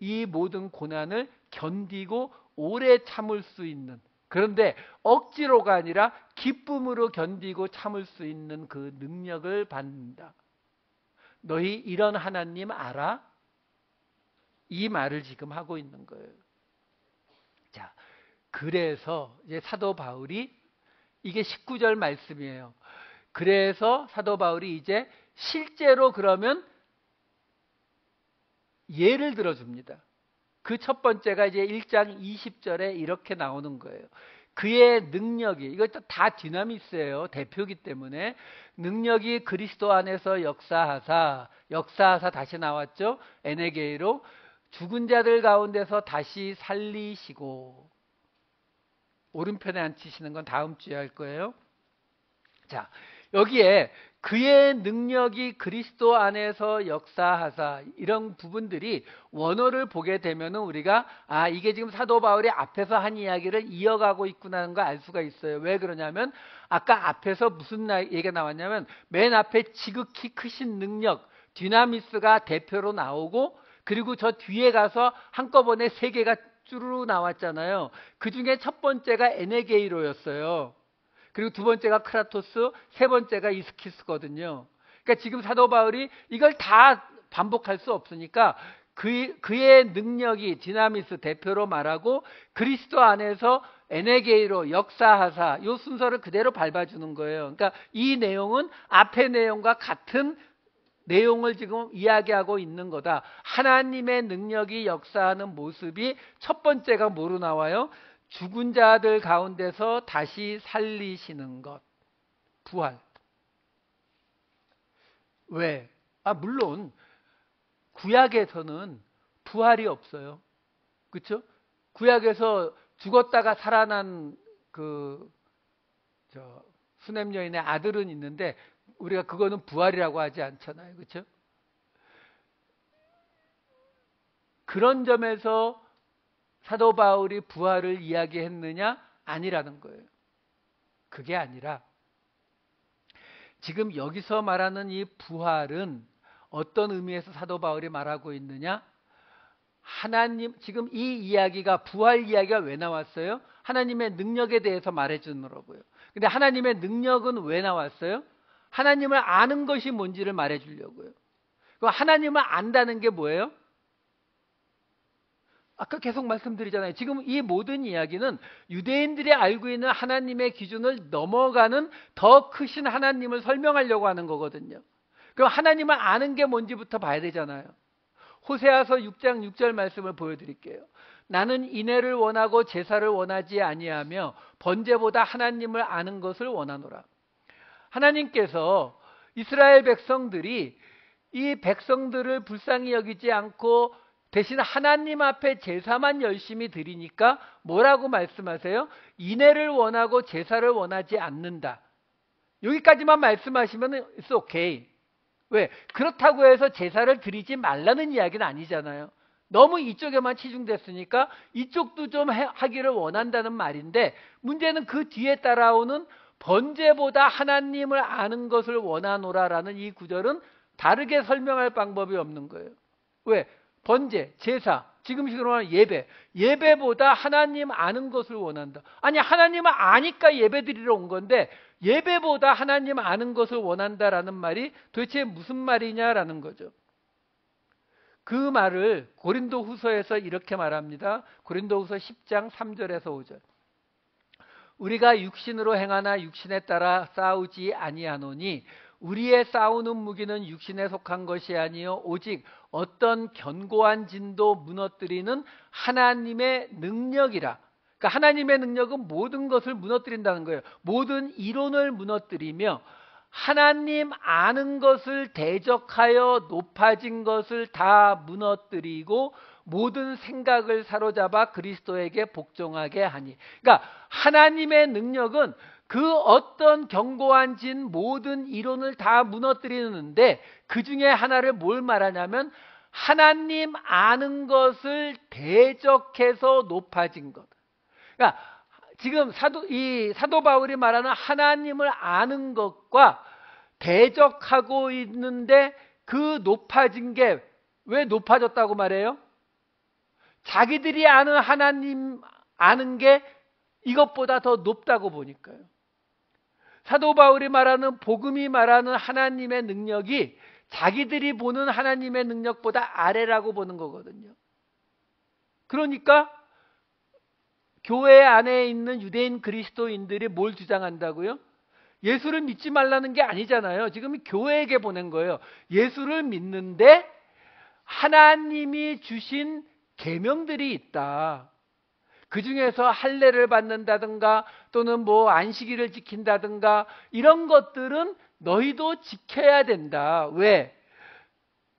이 모든 고난을 견디고 오래 참을 수 있는, 그런데 억지로가 아니라 기쁨으로 견디고 참을 수 있는 그 능력을 받는다. 너희 이런 하나님 알아? 이 말을 지금 하고 있는 거예요. 자, 그래서 이제 사도 바울이, 이게 19절 말씀이에요. 그래서 사도 바울이 이제 실제로 그러면 예를 들어줍니다. 그 첫 번째가 이제 1장 20절에 이렇게 나오는 거예요. 그의 능력이, 이것도 다 디나미스예요. 대표기 때문에 능력이 그리스도 안에서 역사하사 다시 나왔죠. 에네게이로 죽은 자들 가운데서 다시 살리시고, 오른편에 앉히시는 건 다음 주에 할 거예요. 자, 여기에 그의 능력이 그리스도 안에서 역사하사 이런 부분들이 원어를 보게 되면은 우리가 이게 지금 사도 바울이 앞에서 한 이야기를 이어가고 있구나는 걸 알 수가 있어요. 왜 그러냐면 아까 앞에서 무슨 얘기가 나왔냐면 맨 앞에 지극히 크신 능력 디나미스가 대표로 나오고 그리고 저 뒤에 가서 한꺼번에 세 개가 쭈루루 나왔잖아요. 그 중에 첫 번째가 에네게이로였어요. 그리고 두 번째가 크라토스, 세 번째가 이스키스거든요. 그러니까 지금 사도 바울이 이걸 다 반복할 수 없으니까 그의 능력이 디나미스 대표로 말하고 그리스도 안에서 에네게이로 역사하사 이 순서를 그대로 밟아주는 거예요. 그러니까 이 내용은 앞의 내용과 같은 내용을 지금 이야기하고 있는 거다. 하나님의 능력이 역사하는 모습이 첫 번째가 뭐로 나와요? 죽은 자들 가운데서 다시 살리시는 것. 부활. 왜? 물론 구약에서는 부활이 없어요. 그렇죠? 구약에서 죽었다가 살아난 수냄 여인의 아들은 있는데 우리가 그거는 부활이라고 하지 않잖아요. 그렇죠? 그런 점에서 사도 바울이 부활을 이야기했느냐? 아니라는 거예요. 그게 아니라 지금 여기서 말하는 이 부활은 어떤 의미에서 사도 바울이 말하고 있느냐? 하나님, 지금 이 이야기가 부활 이야기가 왜 나왔어요? 하나님의 능력에 대해서 말해주느라고요. 근데 하나님의 능력은 왜 나왔어요? 하나님을 아는 것이 뭔지를 말해주려고요. 그럼 하나님을 안다는 게 뭐예요? 아까 계속 말씀드리잖아요. 지금 이 모든 이야기는 유대인들이 알고 있는 하나님의 기준을 넘어가는 더 크신 하나님을 설명하려고 하는 거거든요. 그럼 하나님을 아는 게 뭔지부터 봐야 되잖아요. 호세아서 6장 6절 말씀을 보여드릴게요. 나는 인애를 원하고 제사를 원하지 아니하며 번제보다 하나님을 아는 것을 원하노라. 하나님께서 이스라엘 백성들이 이 백성들을 불쌍히 여기지 않고 대신 하나님 앞에 제사만 열심히 드리니까 뭐라고 말씀하세요? 인애를 원하고 제사를 원하지 않는다. 여기까지만 말씀하시면 it's okay. 왜? 그렇다고 해서 제사를 드리지 말라는 이야기는 아니잖아요. 너무 이쪽에만 치중됐으니까 이쪽도 좀 하기를 원한다는 말인데 문제는 그 뒤에 따라오는 번제보다 하나님을 아는 것을 원하노라라는 이 구절은 다르게 설명할 방법이 없는 거예요. 왜? 번제, 제사, 지금식으로 말하는 예배. 예배보다 하나님 아는 것을 원한다. 아니 하나님을 아니까 예배 드리러 온 건데 예배보다 하나님 아는 것을 원한다라는 말이 도대체 무슨 말이냐라는 거죠. 그 말을 고린도후서에서 이렇게 말합니다. 고린도후서 10장 3절에서 5절. 우리가 육신으로 행하나 육신에 따라 싸우지 아니하노니 우리의 싸우는 무기는 육신에 속한 것이 아니요 오직 어떤 견고한 진도 무너뜨리는 하나님의 능력이라. 그러니까 하나님의 능력은 모든 것을 무너뜨린다는 거예요. 모든 이론을 무너뜨리며 하나님 아는 것을 대적하여 높아진 것을 다 무너뜨리고 모든 생각을 사로잡아 그리스도에게 복종하게 하니. 그러니까 하나님의 능력은 그 어떤 견고한 진 모든 이론을 다 무너뜨리는데 그 중에 하나를 뭘 말하냐면 하나님 아는 것을 대적해서 높아진 것. 그러니까 지금 사도 바울이 말하는 하나님을 아는 것과 대적하고 있는데 그 높아진 게 왜 높아졌다고 말해요? 자기들이 아는 하나님 아는 게 이것보다 더 높다고 보니까요. 사도 바울이 말하는 복음이 말하는 하나님의 능력이 자기들이 보는 하나님의 능력보다 아래라고 보는 거거든요. 그러니까 교회 안에 있는 유대인 그리스도인들이 뭘 주장한다고요? 예수를 믿지 말라는 게 아니잖아요. 지금 교회에게 보낸 거예요. 예수를 믿는데 하나님이 주신 계명들이 있다. 그 중에서 할례를 받는다든가 또는 뭐 안식일을 지킨다든가 이런 것들은 너희도 지켜야 된다. 왜?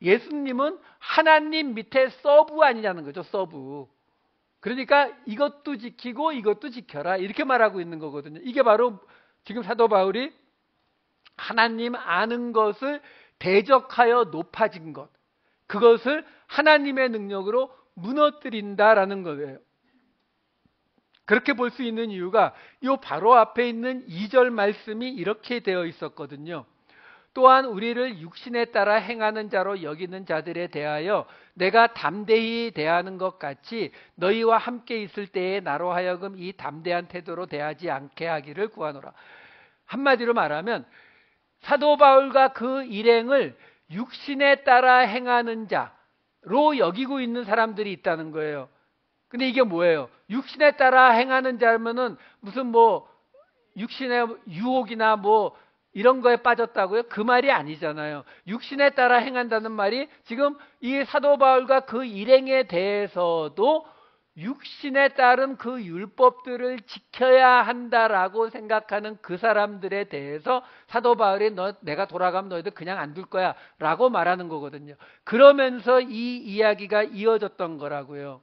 예수님은 하나님 밑에 서브 아니냐는 거죠. 서브. 그러니까 이것도 지키고 이것도 지켜라 이렇게 말하고 있는 거거든요. 이게 바로 지금 사도 바울이 하나님 아는 것을 대적하여 높아진 것, 그것을 하나님의 능력으로 무너뜨린다라는 거예요. 그렇게 볼 수 있는 이유가 이 바로 앞에 있는 2절 말씀이 이렇게 되어 있었거든요. 또한 우리를 육신에 따라 행하는 자로 여기는 자들에 대하여 내가 담대히 대하는 것 같이 너희와 함께 있을 때에 나로 하여금 이 담대한 태도로 대하지 않게 하기를 구하노라. 한마디로 말하면 사도 바울과 그 일행을 육신에 따라 행하는 자로 여기고 있는 사람들이 있다는 거예요. 근데 이게 뭐예요? 육신에 따라 행하는 자면은 무슨 육신의 유혹이나 이런 거에 빠졌다고요? 그 말이 아니잖아요. 육신에 따라 행한다는 말이 지금 이 사도 바울과 그 일행에 대해서도 육신에 따른 그 율법들을 지켜야 한다라고 생각하는 그 사람들에 대해서 사도 바울이 내가 돌아가면 너희들 그냥 안 둘 거야 라고 말하는 거거든요. 그러면서 이 이야기가 이어졌던 거라고요.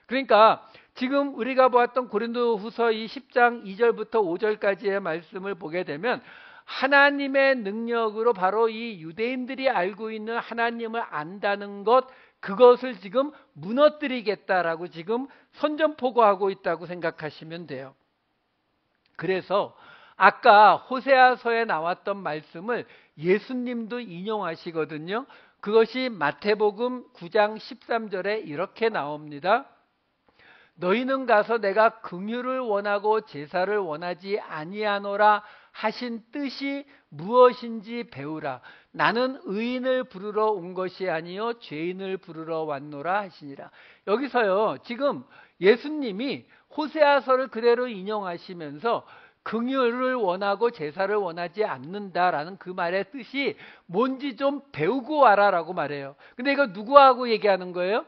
그러니까 지금 우리가 보았던 고린도후서 이 10장 2절부터 5절까지의 말씀을 보게 되면 하나님의 능력으로 바로 이 유대인들이 알고 있는 하나님을 안다는 것, 그것을 지금 무너뜨리겠다라고 지금 선전포고하고 있다고 생각하시면 돼요. 그래서 아까 호세아서에 나왔던 말씀을 예수님도 인용하시거든요. 그것이 마태복음 9장 13절에 이렇게 나옵니다. 너희는 가서 내가 긍휼을 원하고 제사를 원하지 아니하노라 하신 뜻이 무엇인지 배우라. 나는 의인을 부르러 온 것이 아니요 죄인을 부르러 왔노라 하시니라. 여기서요, 지금 예수님이 호세아서를 그대로 인용하시면서 긍휼을 원하고 제사를 원하지 않는다라는 그 말의 뜻이 뭔지 좀 배우고 와라라고 말해요. 근데 이거 누구하고 얘기하는 거예요?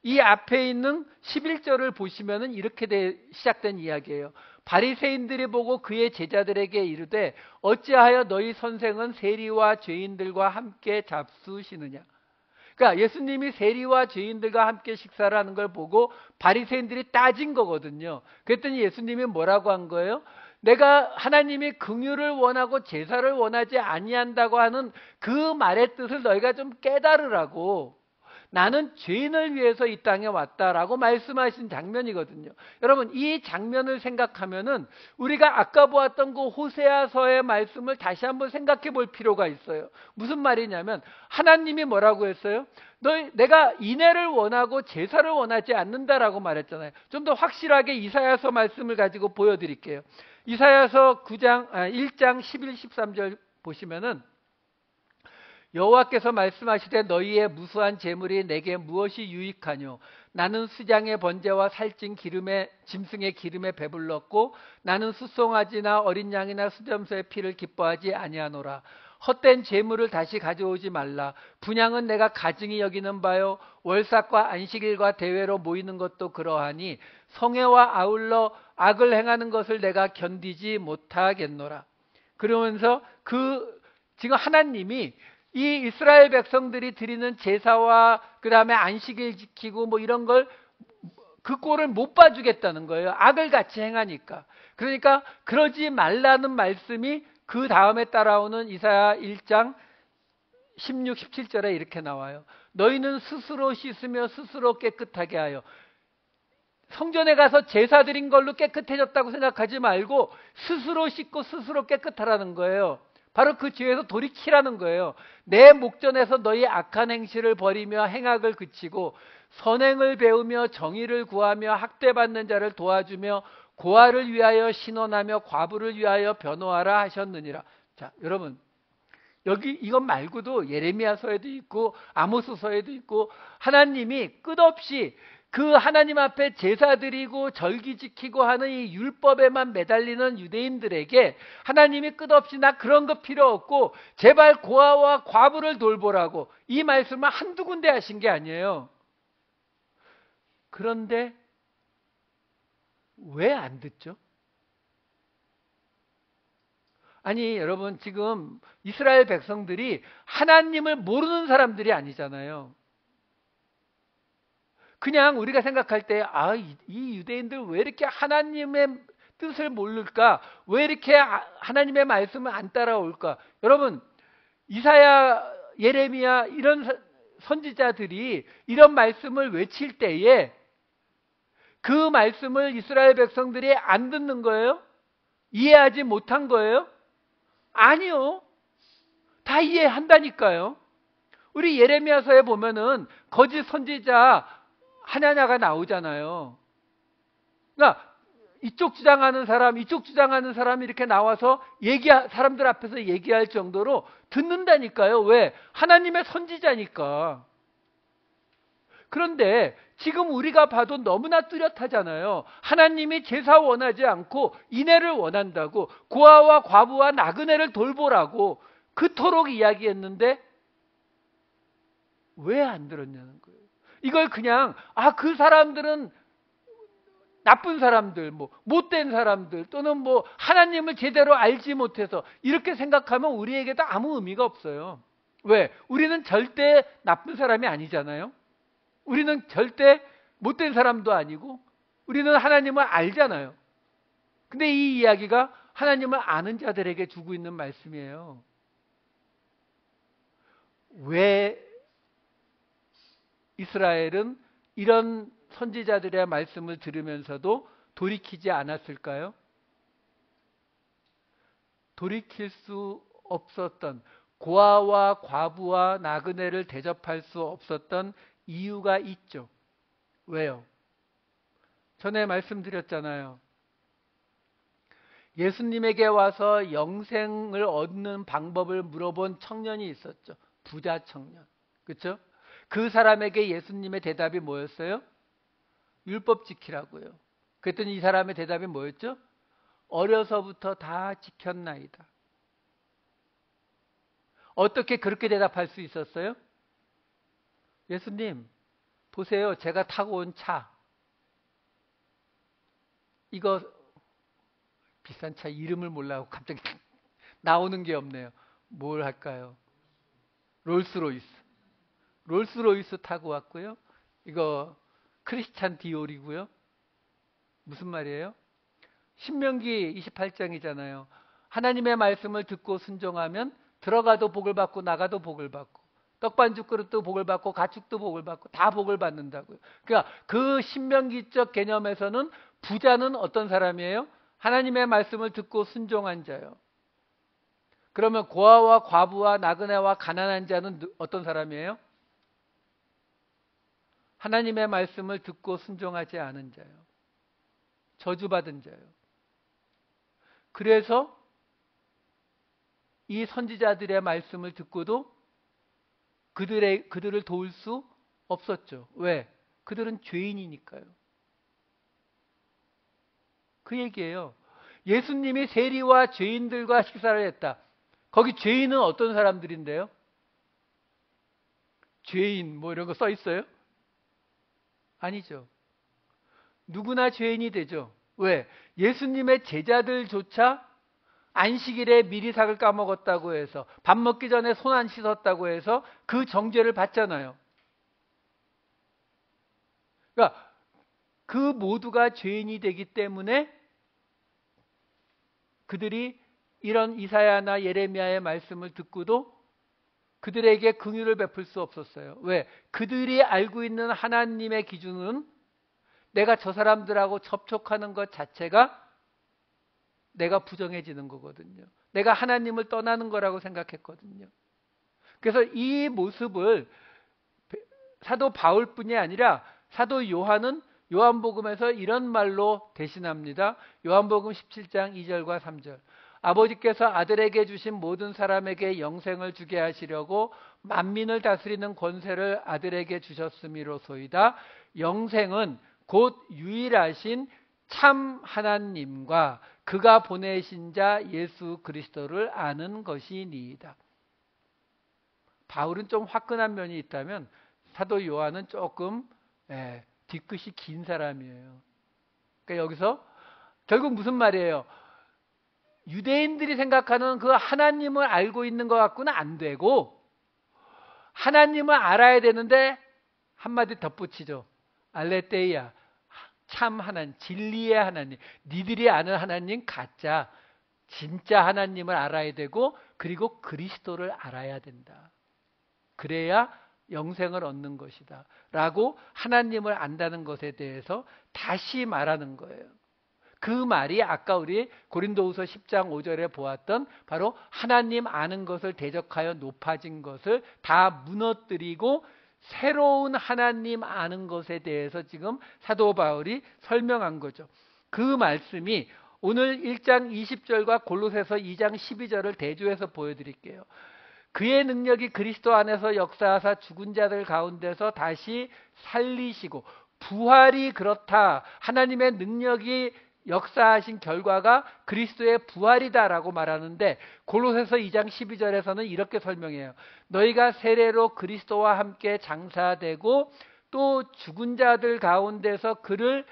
이 앞에 있는 11절을 보시면은 이렇게 시작된 이야기예요. 바리새인들이 보고 그의 제자들에게 이르되 어찌하여 너희 선생은 세리와 죄인들과 함께 잡수시느냐. 그러니까 예수님이 세리와 죄인들과 함께 식사를 하는 걸 보고 바리새인들이 따진 거거든요. 그랬더니 예수님이 뭐라고 한 거예요? 내가 하나님이 긍휼을 원하고 제사를 원하지 아니한다고 하는 그 말의 뜻을 너희가 좀 깨달으라고, 나는 죄인을 위해서 이 땅에 왔다라고 말씀하신 장면이거든요. 여러분, 이 장면을 생각하면은 우리가 아까 보았던 그 호세아서의 말씀을 다시 한번 생각해 볼 필요가 있어요. 무슨 말이냐면 하나님이 뭐라고 했어요? 내가 인애를 원하고 제사를 원하지 않는다라고 말했잖아요. 좀 더 확실하게 이사야서 말씀을 가지고 보여드릴게요. 이사야서 1장 11, 13절 보시면은 여호와께서 말씀하시되 너희의 무수한 재물이 내게 무엇이 유익하뇨? 나는 수장의 번제와 살찐 짐승의 기름에 배불렀고 나는 수송아지나 어린 양이나 수점소의 피를 기뻐하지 아니하노라. 헛된 재물을 다시 가져오지 말라. 분향은 내가 가증히 여기는 바요 월삭과 안식일과 대회로 모이는 것도 그러하니 성회와 아울러 악을 행하는 것을 내가 견디지 못하겠노라. 그러면서 지금 하나님이 이 이스라엘 백성들이 드리는 제사와 그 다음에 안식일 지키고 이런 걸 그 꼴을 못 봐주겠다는 거예요. 악을 같이 행하니까. 그러니까 그러지 말라는 말씀이 그 다음에 따라오는 이사야 1장 16, 17절에 이렇게 나와요. 너희는 스스로 씻으며 스스로 깨끗하게 하여. 성전에 가서 제사 드린 걸로 깨끗해졌다고 생각하지 말고 스스로 씻고 스스로 깨끗하라는 거예요. 바로 그 죄에서 돌이키라는 거예요. 내 목전에서 너희 악한 행실을 버리며 행악을 그치고 선행을 배우며 정의를 구하며 학대받는 자를 도와주며 고아를 위하여 신원하며 과부를 위하여 변호하라 하셨느니라. 자, 여러분, 여기 이것 말고도 예레미야서에도 있고 아모스서에도 있고 하나님이 끝없이 그 하나님 앞에 제사 드리고 절기 지키고 하는 이 율법에만 매달리는 유대인들에게 하나님이 끝없이 나 그런 거 필요 없고 제발 고아와 과부를 돌보라고 이 말씀을 한두 군데 하신 게 아니에요. 그런데 왜 안 듣죠? 아니 여러분, 지금 이스라엘 백성들이 하나님을 모르는 사람들이 아니잖아요. 그냥 우리가 생각할 때 이 유대인들 왜 이렇게 하나님의 뜻을 모를까? 왜 이렇게 하나님의 말씀을 안 따라올까? 여러분, 이사야, 예레미야 이런 선지자들이 이런 말씀을 외칠 때에 그 말씀을 이스라엘 백성들이 안 듣는 거예요? 이해하지 못한 거예요? 아니요. 다 이해한다니까요. 우리 예레미야서에 보면은 거짓 선지자 하냐냐가 나오잖아요. 그러니까 이쪽 주장하는 사람, 이쪽 주장하는 사람이 이렇게 나와서 사람들 앞에서 얘기할 정도로 듣는다니까요. 왜? 하나님의 선지자니까. 그런데 지금 우리가 봐도 너무나 뚜렷하잖아요. 하나님이 제사 원하지 않고 인애를 원한다고, 고아와 과부와 나그네를 돌보라고 그토록 이야기했는데 왜 안 들었냐는 거예요. 이걸 그냥 그 사람들은 나쁜 사람들, 못된 사람들, 또는 하나님을 제대로 알지 못해서 이렇게 생각하면 우리에게도 아무 의미가 없어요. 왜? 우리는 절대 나쁜 사람이 아니잖아요. 우리는 절대 못된 사람도 아니고 우리는 하나님을 알잖아요. 근데 이 이야기가 하나님을 아는 자들에게 주고 있는 말씀이에요. 왜 이스라엘은 이런 선지자들의 말씀을 들으면서도 돌이키지 않았을까요? 돌이킬 수 없었던, 고아와 과부와 나그네를 대접할 수 없었던 이유가 있죠. 왜요? 전에 말씀드렸잖아요. 예수님에게 와서 영생을 얻는 방법을 물어본 청년이 있었죠. 부자 청년. 그렇죠? 그 사람에게 예수님의 대답이 뭐였어요? 율법 지키라고요. 그랬더니 이 사람의 대답이 뭐였죠? 어려서부터 다 지켰나이다. 어떻게 그렇게 대답할 수 있었어요? 예수님, 보세요. 제가 타고 온 차. 이거 비싼 차 이름을 몰라고 갑자기 나오는 게 없네요. 뭘 할까요? 롤스로이스. 롤스로이스 타고 왔고요. 이거 크리스찬 디올이고요. 무슨 말이에요? 신명기 28장이잖아요. 하나님의 말씀을 듣고 순종하면 들어가도 복을 받고 나가도 복을 받고 떡반죽 그릇도 복을 받고 가축도 복을 받고 다 복을 받는다고요. 그러니까 그 신명기적 개념에서는 부자는 어떤 사람이에요? 하나님의 말씀을 듣고 순종한 자요. 그러면 고아와 과부와 나그네와 가난한 자는 어떤 사람이에요? 하나님의 말씀을 듣고 순종하지 않은 자요. 저주받은 자요. 그래서 이 선지자들의 말씀을 듣고도 그들을 도울 수 없었죠. 왜? 그들은 죄인이니까요. 그 얘기예요. 예수님이 세리와 죄인들과 식사를 했다. 거기 죄인은 어떤 사람들인데요? 죄인 이런 거 써 있어요? 아니죠. 누구나 죄인이 되죠. 왜? 예수님의 제자들조차 안식일에 미리삭을 까먹었다고 해서 밥 먹기 전에 손 안 씻었다고 해서 그 정죄를 받잖아요. 그러니까 그 모두가 죄인이 되기 때문에 그들이 이런 이사야나 예레미야의 말씀을 듣고도 그들에게 긍휼을 베풀 수 없었어요. 왜? 그들이 알고 있는 하나님의 기준은 내가 저 사람들하고 접촉하는 것 자체가 내가 부정해지는 거거든요. 내가 하나님을 떠나는 거라고 생각했거든요. 그래서 이 모습을 사도 바울뿐이 아니라 사도 요한은 요한복음에서 이런 말로 대신합니다. 요한복음 17장 2절과 3절. 아버지께서 아들에게 주신 모든 사람에게 영생을 주게 하시려고 만민을 다스리는 권세를 아들에게 주셨음이로소이다. 영생은 곧 유일하신 참 하나님과 그가 보내신 자 예수 그리스도를 아는 것이니이다. 바울은 좀 화끈한 면이 있다면 사도 요한은 조금 뒤끝이 긴 사람이에요. 그러니까 여기서 결국 무슨 말이에요? 유대인들이 생각하는 그 하나님을 알고 있는 것 갖고는 안 되고 하나님을 알아야 되는데 한마디 덧붙이죠. 알레테이아. 참 하나님, 진리의 하나님, 니들이 아는 하나님 가짜, 진짜 하나님을 알아야 되고 그리고 그리스도를 알아야 된다. 그래야 영생을 얻는 것이다 라고 하나님을 안다는 것에 대해서 다시 말하는 거예요. 그 말이 아까 우리 고린도후서 10장 5절에 보았던 바로 하나님 아는 것을 대적하여 높아진 것을 다 무너뜨리고 새로운 하나님 아는 것에 대해서 지금 사도 바울이 설명한 거죠. 그 말씀이 오늘 1장 20절과 골로새서 2장 12절을 대조해서 보여드릴게요. 그의 능력이 그리스도 안에서 역사하사 죽은 자들 가운데서 다시 살리시고, 부활이 그렇다. 하나님의 능력이 역사하신 결과가 그리스도의 부활이다라고 말하는데 골로새서 2장 12절에서는 이렇게 설명해요. 너희가 세례로 그리스도와 함께 장사되고 또 죽은 자들 가운데서 그를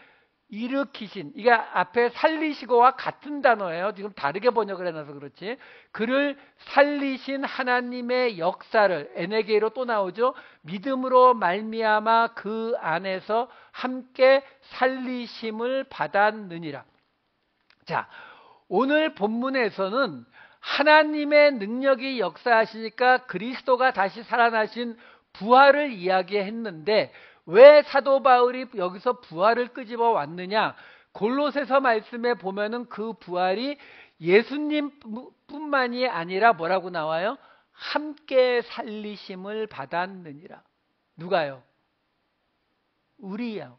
일으키신, 이게 앞에 살리시고와 같은 단어예요. 지금 다르게 번역을 해놔서 그렇지. 그를 살리신 하나님의 역사를, 에네게로 또 나오죠. 믿음으로 말미암아 그 안에서 함께 살리심을 받았느니라. 자, 오늘 본문에서는 하나님의 능력이 역사하시니까 그리스도가 다시 살아나신 부활을 이야기했는데 왜 사도 바울이 여기서 부활을 끄집어 왔느냐? 골로새서 말씀에 보면은 그 부활이 예수님뿐만이 아니라 뭐라고 나와요? 함께 살리심을 받았느니라. 누가요? 우리요.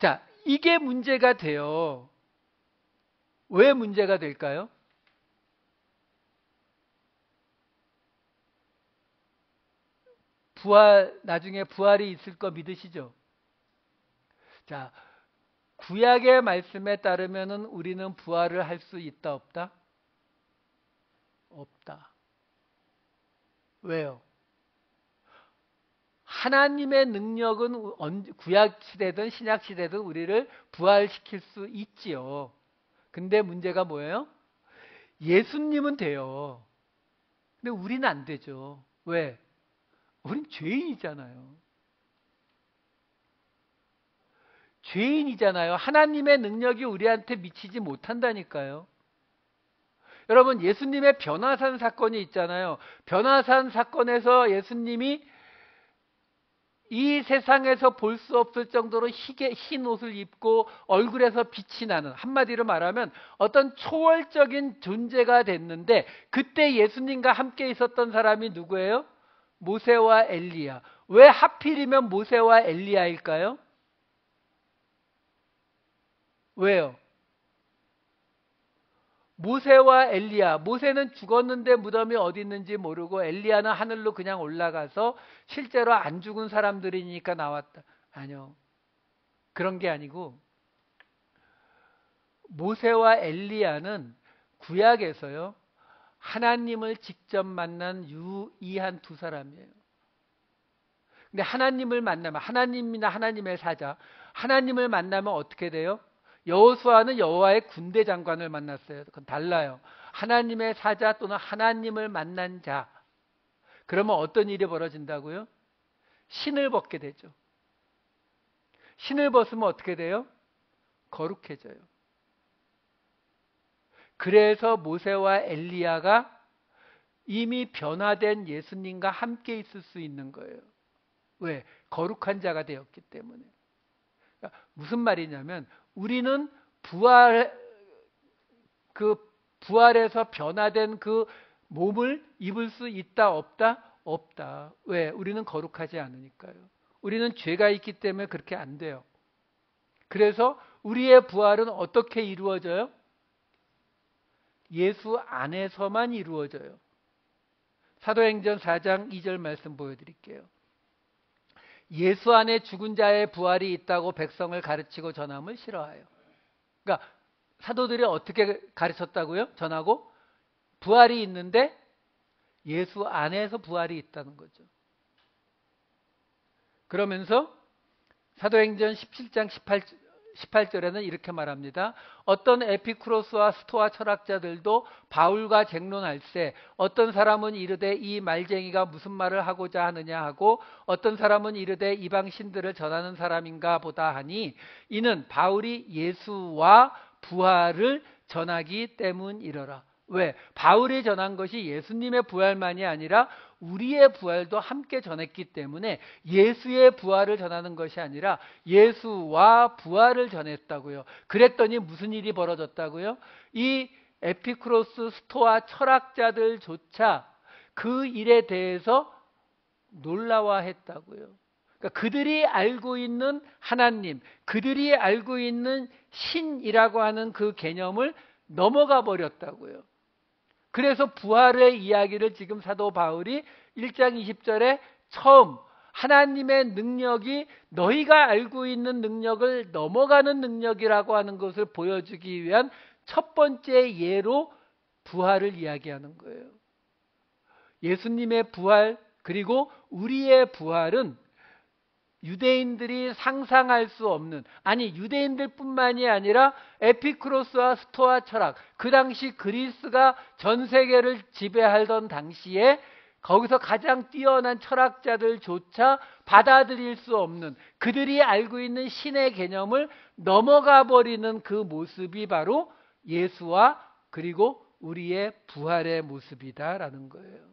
자, 이게 문제가 돼요. 왜 문제가 될까요? 나중에 부활이 있을 거 믿으시죠? 자, 구약의 말씀에 따르면은 우리는 부활을 할 수 있다, 없다? 없다. 왜요? 하나님의 능력은 구약 시대든 신약 시대든 우리를 부활시킬 수 있지요. 근데 문제가 뭐예요? 예수님은 돼요. 근데 우리는 안 되죠. 왜? 우린 죄인이잖아요. 죄인이잖아요. 하나님의 능력이 우리한테 미치지 못한다니까요. 여러분, 예수님의 변화산 사건이 있잖아요. 변화산 사건에서 예수님이 이 세상에서 볼 수 없을 정도로 흰 옷을 입고 얼굴에서 빛이 나는, 한마디로 말하면 어떤 초월적인 존재가 됐는데 그때 예수님과 함께 있었던 사람이 누구예요? 모세와 엘리야. 왜 하필이면 모세와 엘리야일까요? 왜요? 모세와 엘리야. 모세는 죽었는데 무덤이 어디 있는지 모르고 엘리야는 하늘로 그냥 올라가서 실제로 안 죽은 사람들이니까 나왔다. 아니요. 그런 게 아니고 모세와 엘리야는 구약에서요. 하나님을 직접 만난 유일한 두 사람이에요. 근데 하나님을 만나면, 하나님이나 하나님의 사자, 하나님을 만나면 어떻게 돼요? 여호수아는 여호와의 군대 장관을 만났어요. 그건 달라요. 하나님의 사자 또는 하나님을 만난 자. 그러면 어떤 일이 벌어진다고요? 신을 벗게 되죠. 신을 벗으면 어떻게 돼요? 거룩해져요. 그래서 모세와 엘리야가 이미 변화된 예수님과 함께 있을 수 있는 거예요. 왜? 거룩한 자가 되었기 때문에. 그러니까 무슨 말이냐면 우리는 부활에서 변화된 그 몸을 입을 수 있다, 없다? 없다. 왜? 우리는 거룩하지 않으니까요. 우리는 죄가 있기 때문에 그렇게 안 돼요. 그래서 우리의 부활은 어떻게 이루어져요? 예수 안에서만 이루어져요. 사도행전 4장 2절 말씀 보여드릴게요. 예수 안에 죽은 자의 부활이 있다고 백성을 가르치고 전함을 싫어해요. 그러니까 사도들이 어떻게 가르쳤다고요? 전하고 부활이 있는데 예수 안에서 부활이 있다는 거죠. 그러면서 사도행전 17장 18절에는 이렇게 말합니다. 어떤 에피쿠로스와 스토아 철학자들도 바울과 쟁론할세 어떤 사람은 이르되 이 말쟁이가 무슨 말을 하고자 하느냐 하고 어떤 사람은 이르되 이방 신들을 전하는 사람인가 보다 하니 이는 바울이 예수와 부활을 전하기 때문이러라. 왜? 바울이 전한 것이 예수님의 부활만이 아니라 우리의 부활도 함께 전했기 때문에 예수의 부활을 전하는 것이 아니라 예수와 부활을 전했다고요. 그랬더니 무슨 일이 벌어졌다고요? 이 에피쿠로스 스토아 철학자들조차 그 일에 대해서 놀라워했다고요. 그러니까 그들이 알고 있는 하나님, 그들이 알고 있는 신이라고 하는 그 개념을 넘어가 버렸다고요. 그래서 부활의 이야기를 지금 사도 바울이 1장 20절에 처음 하나님의 능력이 너희가 알고 있는 능력을 넘어가는 능력이라고 하는 것을 보여주기 위한 첫 번째 예로 부활을 이야기하는 거예요. 예수님의 부활 그리고 우리의 부활은 유대인들이 상상할 수 없는, 아니 유대인들뿐만이 아니라 에피쿠로스와 스토아 철학, 그 당시 그리스가 전 세계를 지배하던 당시에 거기서 가장 뛰어난 철학자들조차 받아들일 수 없는, 그들이 알고 있는 신의 개념을 넘어가 버리는 그 모습이 바로 예수와 그리고 우리의 부활의 모습이다라는 거예요.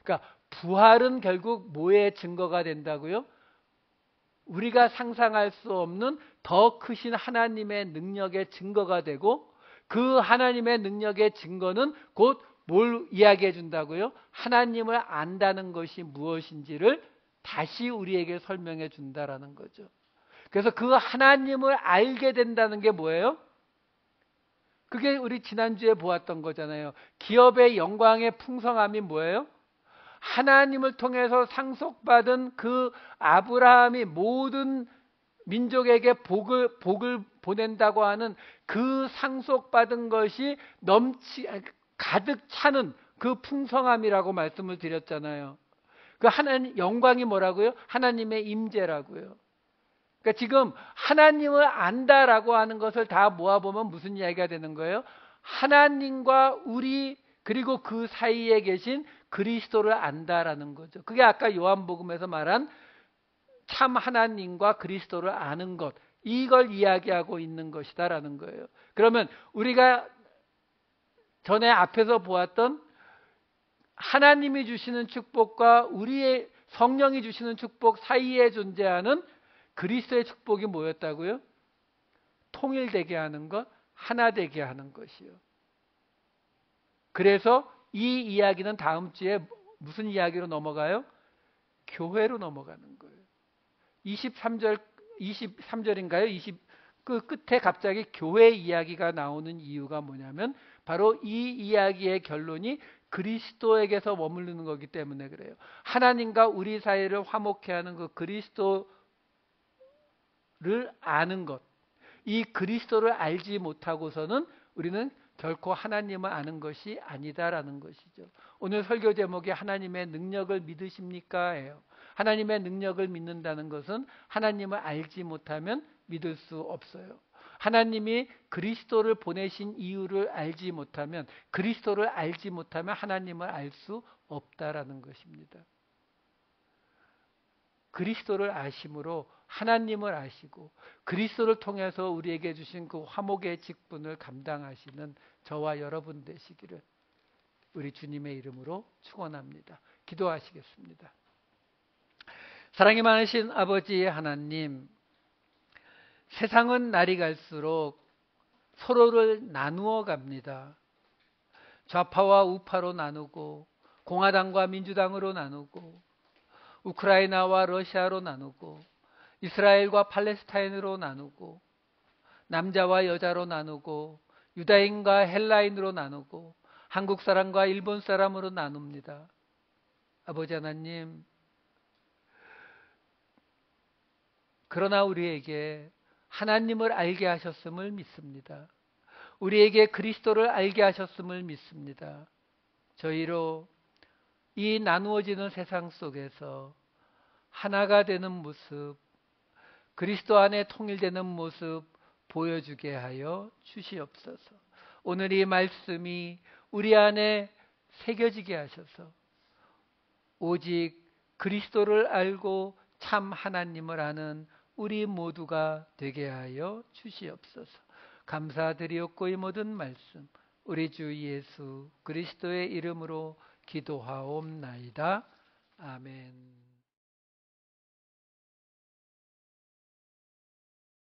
그러니까 부활은 결국 뭐의 증거가 된다고요? 우리가 상상할 수 없는 더 크신 하나님의 능력의 증거가 되고, 그 하나님의 능력의 증거는 곧 뭘 이야기해 준다고요? 하나님을 안다는 것이 무엇인지를 다시 우리에게 설명해 준다라는 거죠. 그래서 그 하나님을 알게 된다는 게 뭐예요? 그게 우리 지난주에 보았던 거잖아요. 기업의 영광의 풍성함이 뭐예요? 하나님을 통해서 상속받은 그 아브라함이 모든 민족에게 복을 보낸다고 하는 그 상속받은 것이 가득 차는 그 풍성함이라고 말씀을 드렸잖아요. 그 하나님 영광이 뭐라고요? 하나님의 임재라고요. 그러니까 지금 하나님을 안다라고 하는 것을 다 모아보면 무슨 이야기가 되는 거예요? 하나님과 우리 그리고 그 사이에 계신 그리스도를 안다라는 거죠. 그게 아까 요한복음에서 말한 참 하나님과 그리스도를 아는 것, 이걸 이야기하고 있는 것이다라는 거예요. 그러면 우리가 전에 앞에서 보았던 하나님이 주시는 축복과 우리의 성령이 주시는 축복 사이에 존재하는 그리스도의 축복이 뭐였다고요? 통일되게 하는 것, 하나 되게 하는 것이요. 그래서 이 이야기는 다음 주에 무슨 이야기로 넘어가요? 교회로 넘어가는 거예요. 23절인가요? 그 끝에 갑자기 교회 이야기가 나오는 이유가 뭐냐면 바로 이 이야기의 결론이 그리스도에게서 머무르는 거기 때문에 그래요. 하나님과 우리 사이를 화목케 하는 그 그리스도를 아는 것, 이 그리스도를 알지 못하고서는 우리는 결코 하나님을 아는 것이 아니다라는 것이죠. 오늘 설교 제목이 하나님의 능력을 믿으십니까? 예요. 하나님의 능력을 믿는다는 것은 하나님을 알지 못하면 믿을 수 없어요. 하나님이 그리스도를 보내신 이유를 알지 못하면, 그리스도를 알지 못하면 하나님을 알 수 없다라는 것입니다. 그리스도를 아심으로 하나님을 아시고 그리스도를 통해서 우리에게 주신 그 화목의 직분을 감당하시는 저와 여러분 되시기를 우리 주님의 이름으로 축원합니다. 기도하시겠습니다. 사랑이 많으신 아버지 하나님, 세상은 날이 갈수록 서로를 나누어 갑니다. 좌파와 우파로 나누고 공화당과 민주당으로 나누고 우크라이나와 러시아로 나누고 이스라엘과 팔레스타인으로 나누고 남자와 여자로 나누고 유다인과 헬라인으로 나누고 한국 사람과 일본 사람으로 나눕니다. 아버지 하나님, 그러나 우리에게 하나님을 알게 하셨음을 믿습니다. 우리에게 그리스도를 알게 하셨음을 믿습니다. 저희로 이 나누어지는 세상 속에서 하나가 되는 모습, 그리스도 안에 통일되는 모습 보여주게 하여 주시옵소서. 오늘 이 말씀이 우리 안에 새겨지게 하셔서 오직 그리스도를 알고 참 하나님을 아는 우리 모두가 되게 하여 주시옵소서. 감사드리옵고 이 모든 말씀 우리 주 예수 그리스도의 이름으로 기도하옵나이다. 아멘.